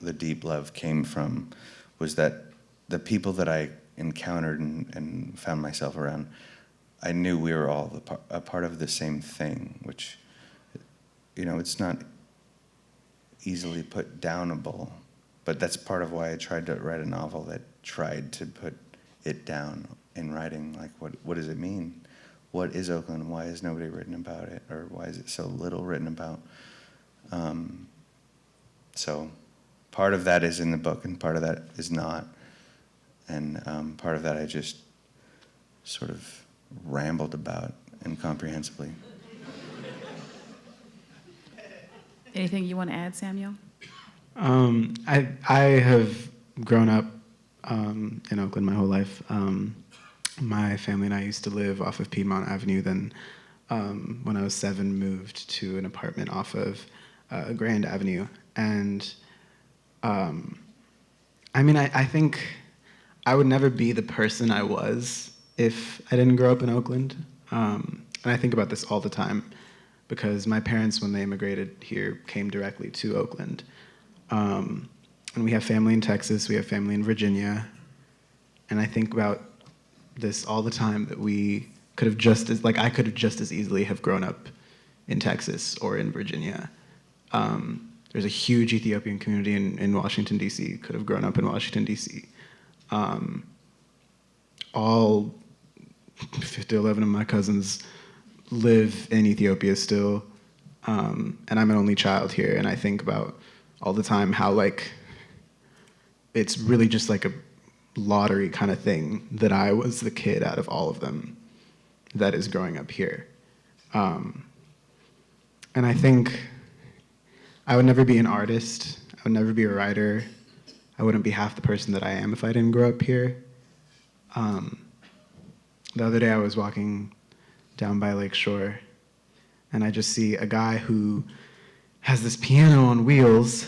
the deep love came from, was that the people that I encountered and found myself around, I knew we were all a part of the same thing, which, it's not easily put downable, but that's part of why I tried to write a novel that tried to put it down in writing. Like, what does it mean? What is Oakland? Why has nobody written about it? Or why is it so little written about? So part of that is in the book, and part of that is not. And part of that I just sort of rambled about incomprehensibly. Anything you want to add, Samuel? I have grown up in Oakland my whole life. My family and I used to live off of Piedmont Avenue. Then when I was 7, moved to an apartment off of Grand Avenue. And I think I would never be the person I was if I didn't grow up in Oakland. And I think about this all the time, because my parents, when they immigrated here, came directly to Oakland. And we have family in Texas, we have family in Virginia. And I think about this all the time, that we could have I could have just as easily have grown up in Texas or in Virginia. There's a huge Ethiopian community in Washington, D.C., could have grown up in Washington, D.C. All 11 of my cousins live in Ethiopia still, and I'm an only child here, and I think about all the time how it's really just like a lottery kind of thing that I was the kid out of all of them that is growing up here. And I think I would never be an artist, I would never be a writer, I wouldn't be half the person that I am if I didn't grow up here. The other day I was walking down by Lake Shore, and I just see a guy who has this piano on wheels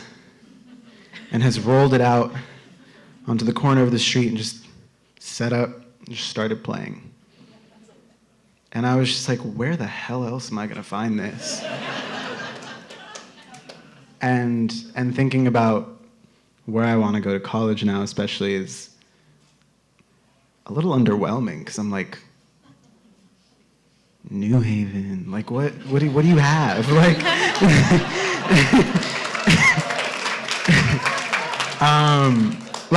and has rolled it out onto the corner of the street and just set up and just started playing. And I was just like, where the hell else am I gonna find this? And thinking about where I wanna go to college now especially is a little underwhelming, because I'm like, New Haven, like what do you have?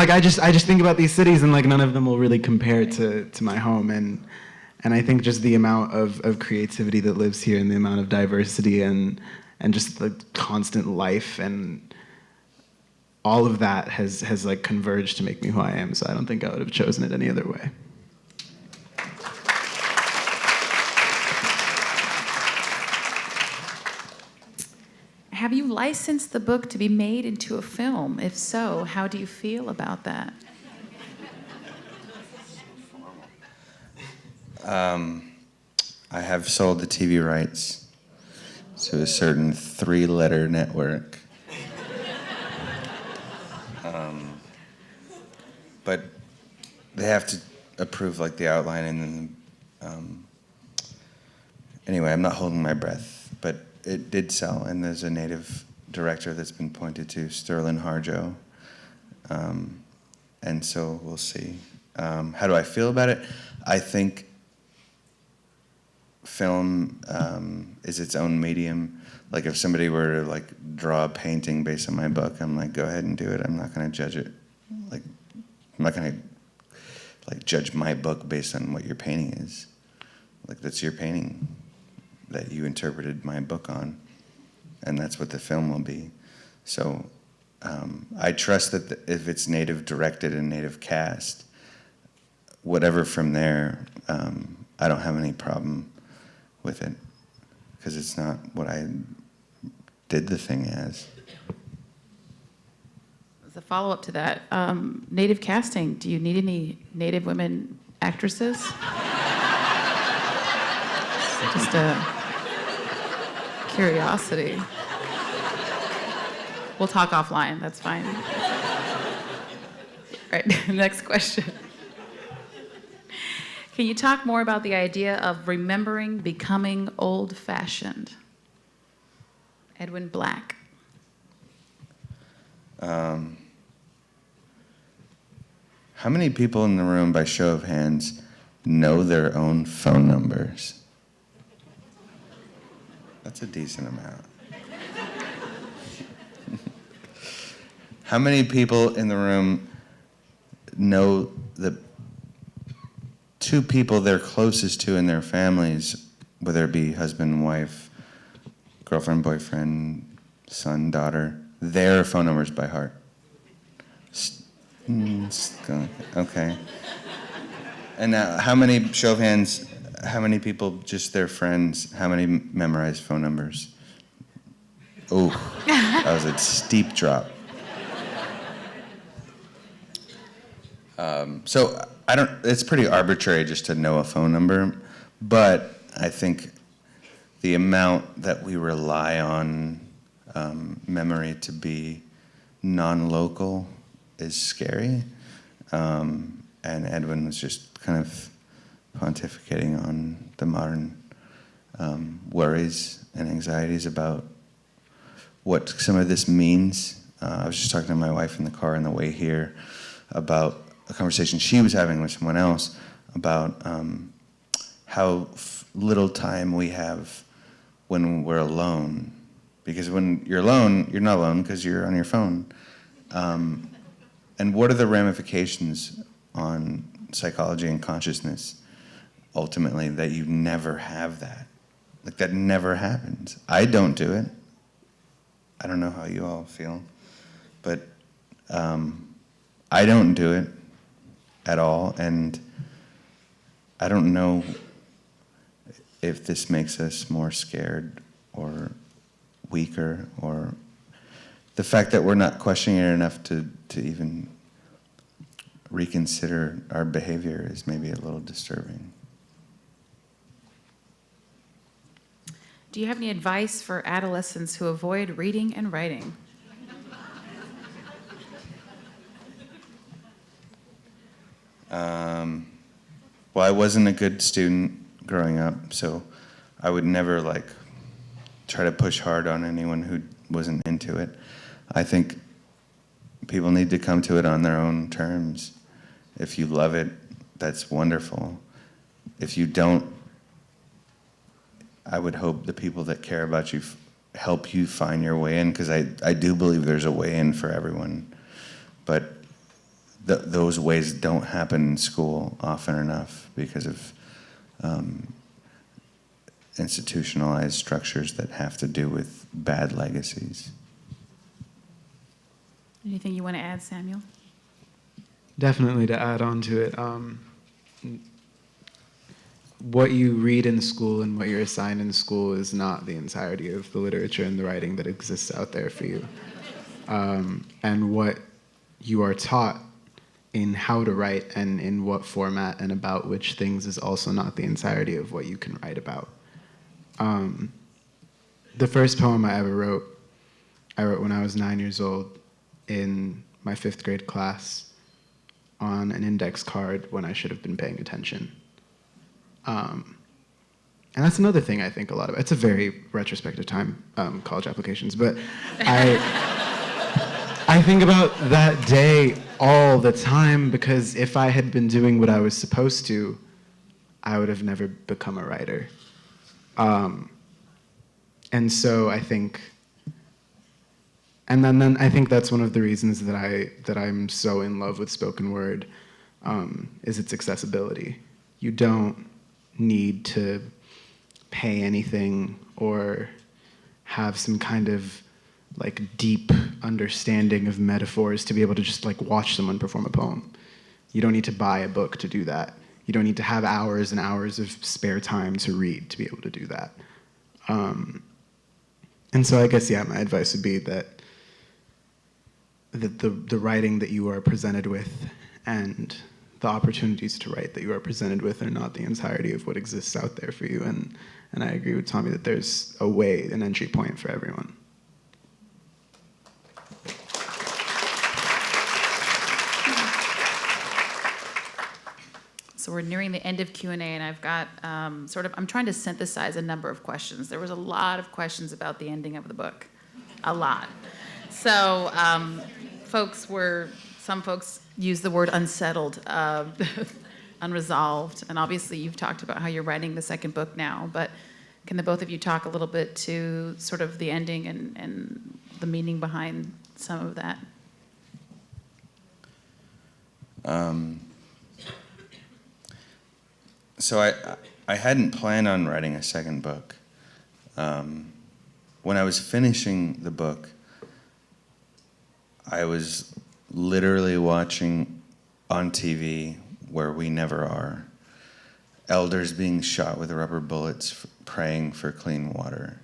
I just think about these cities, and none of them will really compare to my home, and I think just the amount of creativity that lives here, and the amount of diversity, and just the constant life, and all of that has converged to make me who I am. So I don't think I would have chosen it any other way. Have you licensed the book to be made into a film? If so, how do you feel about that? I have sold the TV rights to a certain 3-letter network. But they have to approve the outline, and then anyway, I'm not holding my breath, but it did sell, and there's a native director that's been pointed to, Sterling Harjo, and so we'll see. How do I feel about it? I think film is its own medium. If somebody were to draw a painting based on my book, I'm like, go ahead and do it. I'm not going to judge it. I'm not going to judge my book based on what your painting is. Like, that's your painting that you interpreted my book on, and that's what the film will be. So I trust that if it's Native directed and Native cast, whatever from there, I don't have any problem with it, because it's not what I did the thing as. As a follow-up to that, Native casting, do you need any Native women actresses? Just a curiosity. We'll talk offline, that's fine. All right, next question. Can you talk more about the idea of remembering becoming old-fashioned? Edwin Black. How many people in the room, by show of hands, know their own phone numbers? That's a decent amount. How many people in the room know the two people they're closest to in their families, whether it be husband, wife, girlfriend, boyfriend, son, daughter, their phone numbers by heart? Okay. And now, how many, show of hands, how many people, just their friends, how many memorize phone numbers? Oh, that was a steep drop. So it's pretty arbitrary just to know a phone number, but I think the amount that we rely on memory to be non-local is scary. And Edwin was just kind of pontificating on the modern worries and anxieties about what some of this means. I was just talking to my wife in the car on the way here about a conversation she was having with someone else about how little time we have when we're alone. Because when you're alone, you're not alone because you're on your phone. And what are the ramifications on psychology and consciousness, ultimately, that you never have that? Like, that never happens. I don't do it. I don't know how you all feel, but I don't do it at all, and I don't know if this makes us more scared or weaker, or the fact that we're not questioning it enough to even reconsider our behavior is maybe a little disturbing. Do you have any advice for adolescents who avoid reading and writing? Well, I wasn't a good student growing up, so I would never try to push hard on anyone who wasn't into it. I think people need to come to it on their own terms. If you love it, that's wonderful. If you don't, I would hope the people that care about you help you find your way in, because I do believe there's a way in for everyone. But those ways don't happen in school often enough because of institutionalized structures that have to do with bad legacies. Anything you want to add, Samuel? Definitely to add on to it, what you read in school and what you're assigned in school is not the entirety of the literature and the writing that exists out there for you. And what you are taught in how to write and in what format and about which things is also not the entirety of what you can write about. The first poem I ever wrote, when I was 9 years old in my 5th grade class on an index card when I should have been paying attention. And that's another thing I think a lot about. It's a very retrospective time, college applications, but I think about that day all the time, because if I had been doing what I was supposed to, I would have never become a writer. And so I think, and then I think that's one of the reasons that I'm so in love with spoken word, is its accessibility. You don't need to pay anything or have some kind of like deep understanding of metaphors to be able to just like watch someone perform a poem. You don't need to buy a book to do that. You don't need to have hours and hours of spare time to read to be able to do that. And so I guess, yeah, my advice would be that the writing that you are presented with and the opportunities to write that you are presented with are not the entirety of what exists out there for you. And I agree with Tommy that there's a way, an entry point for everyone. So we're nearing the end of Q&A, and I've got I'm trying to synthesize a number of questions. There was a lot of questions about the ending of the book, a lot. So some folks use the word unsettled, unresolved, and obviously you've talked about how you're writing the second book now, but can the both of you talk a little bit to sort of the ending and the meaning behind some of that? So I hadn't planned on writing a second book. When I was finishing the book, I was literally watching on TV, where we never are, elders being shot with rubber bullets, praying for clean water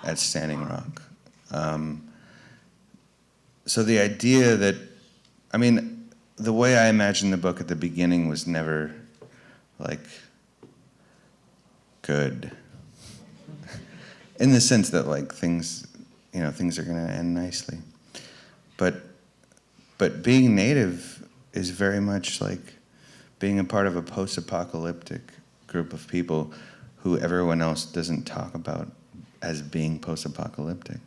at Standing Rock. So the idea that, the way I imagined the book at the beginning was never like good, in the sense that like things are gonna end nicely, but being Native is very much like being a part of a post-apocalyptic group of people who everyone else doesn't talk about as being post-apocalyptic.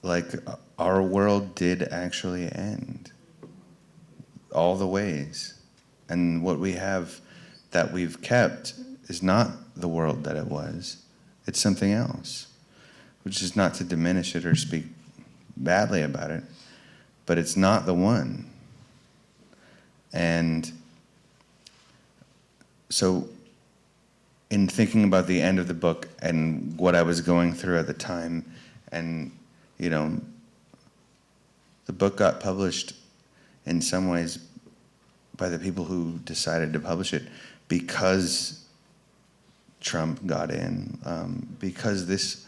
Like our world did actually end, all the ways. And what we have that we've kept is not the world that it was. It's something else, which is not to diminish it or speak badly about it, but it's not the one. And so in thinking about the end of the book and what I was going through at the time, and the book got published in some ways by the people who decided to publish it because Trump got in, because this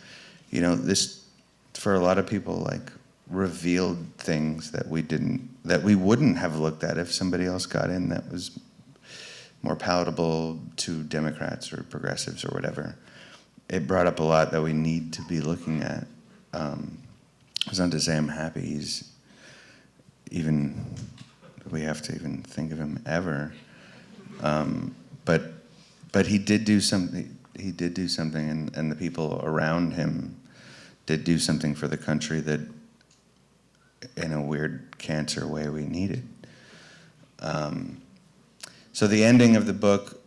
for a lot of people like revealed things that we wouldn't have looked at if somebody else got in that was more palatable to Democrats or progressives or whatever. It brought up a lot that we need to be looking at. It's not to say I'm happy we have to even think of him ever. But he did do something. He did do something, and the people around him did do something for the country that, in a weird cancer way, we needed. So the ending of the book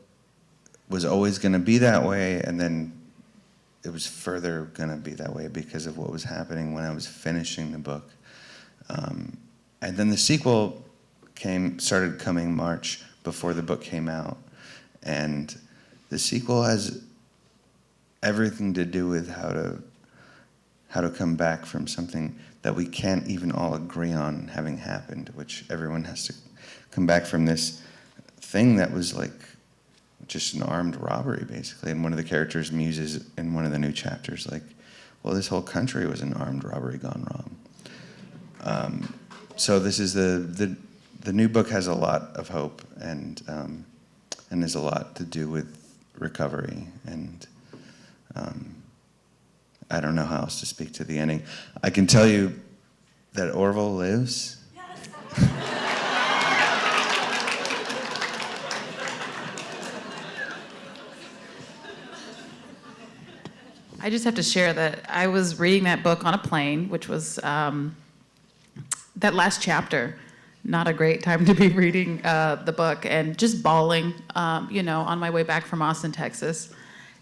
was always going to be that way, and then it was further going to be that way because of what was happening when I was finishing the book. And then the sequel started coming March before the book came out. And the sequel has everything to do with how to come back from something that we can't even all agree on having happened, which everyone has to come back from this thing that was like just an armed robbery, basically. And one of the characters muses in one of the new chapters, like, well, this whole country was an armed robbery gone wrong. So this is the new book has a lot of hope, and there's a lot to do with recovery, and I don't know how else to speak to the ending. I can tell you that Orville lives. Yes. I just have to share that I was reading that book on a plane, which was that last chapter. Not a great time to be reading the book, and just bawling, on my way back from Austin, Texas.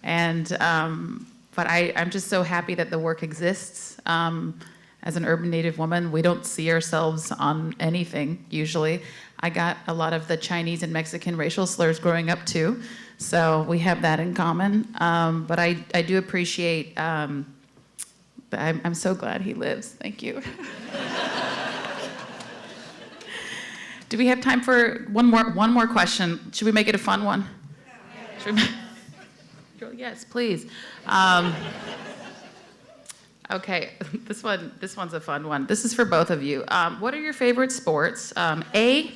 And but I'm just so happy that the work exists, and as an urban Native woman, we don't see ourselves on anything usually. I got a lot of the Chinese and Mexican racial slurs growing up too, so we have that in common. But I do appreciate, I'm so glad he lives. Thank you. Do we have time for one more question? Should we make it a fun one? Should we yes, please. Okay, this one's a fun one. This is for both of you. What are your favorite sports? A,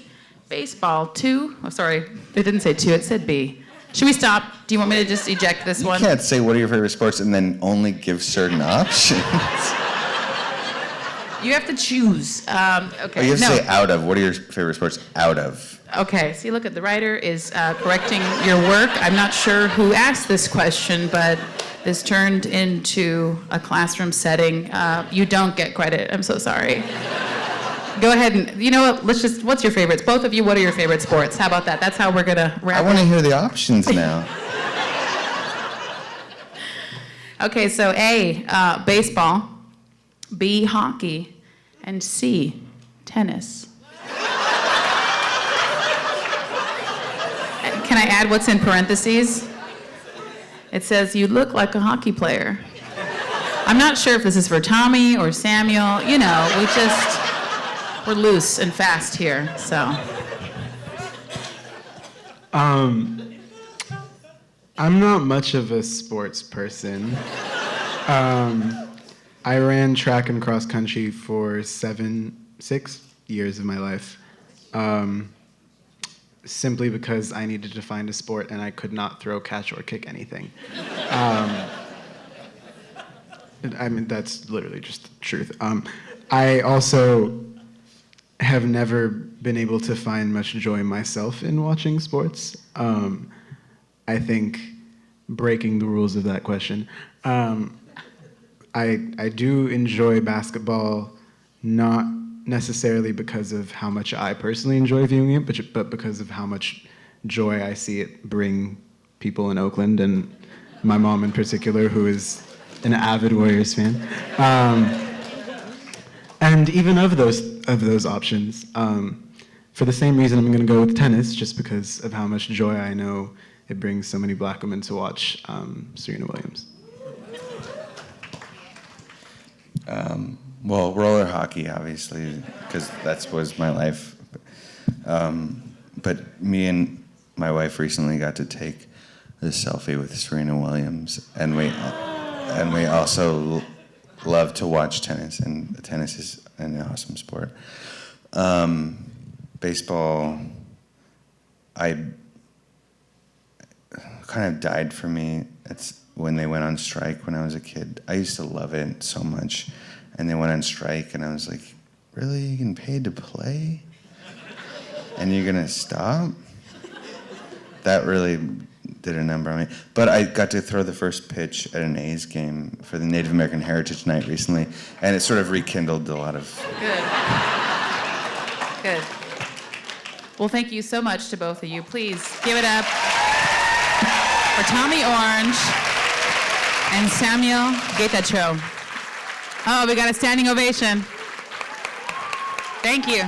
baseball. 2, oh sorry, it didn't say 2, it said B. Should we stop? Do you want me to just eject this one? You can't say what are your favorite sports and then only give certain options. You have to choose. Okay. Oh, you have to say out of. What are your favorite sports out of? Okay, see, look at the writer is correcting your work. I'm not sure who asked this question, but this turned into a classroom setting. You don't get credit. I'm so sorry. Go ahead and, you know what, what's your favorites? Both of you, what are your favorite sports? How about that? That's how we're gonna wrap I want to hear the options now. Okay, so A, baseball, B, hockey, and C, tennis. Can I add what's in parentheses? It says, you look like a hockey player. I'm not sure if this is for Tommy or Samuel. You know, we're loose and fast here, so. I'm not much of a sports person. I ran track and cross country for 6 years of my life. Simply because I needed to find a sport and I could not throw, catch, or kick anything. I mean, that's literally just the truth. I also have never been able to find much joy myself in watching sports. I think, breaking the rules of that question, I do enjoy basketball, not necessarily because of how much I personally enjoy viewing it, but because of how much joy I see it bring people in Oakland, and my mom in particular, who is an avid Warriors fan. And even of those options, for the same reason, I'm going to go with tennis, just because of how much joy I know it brings so many black women to watch Serena Williams. Well, roller hockey, obviously, because that was my life. But me and my wife recently got to take a selfie with Serena Williams, and we also love to watch tennis, and tennis is an awesome sport. Baseball, I kind of died for me. It's when they went on strike when I was a kid. I used to love it so much. And they went on strike, and I was like, really? You getting paid to play? And you're gonna stop? That really did a number on me. But I got to throw the first pitch at an A's game for the Native American Heritage Night recently, and it sort of rekindled a lot of... Good. Well, thank you so much to both of you. Please give it up for Tommy Orange and Samuel Getachew. Oh, we got a standing ovation. Thank you.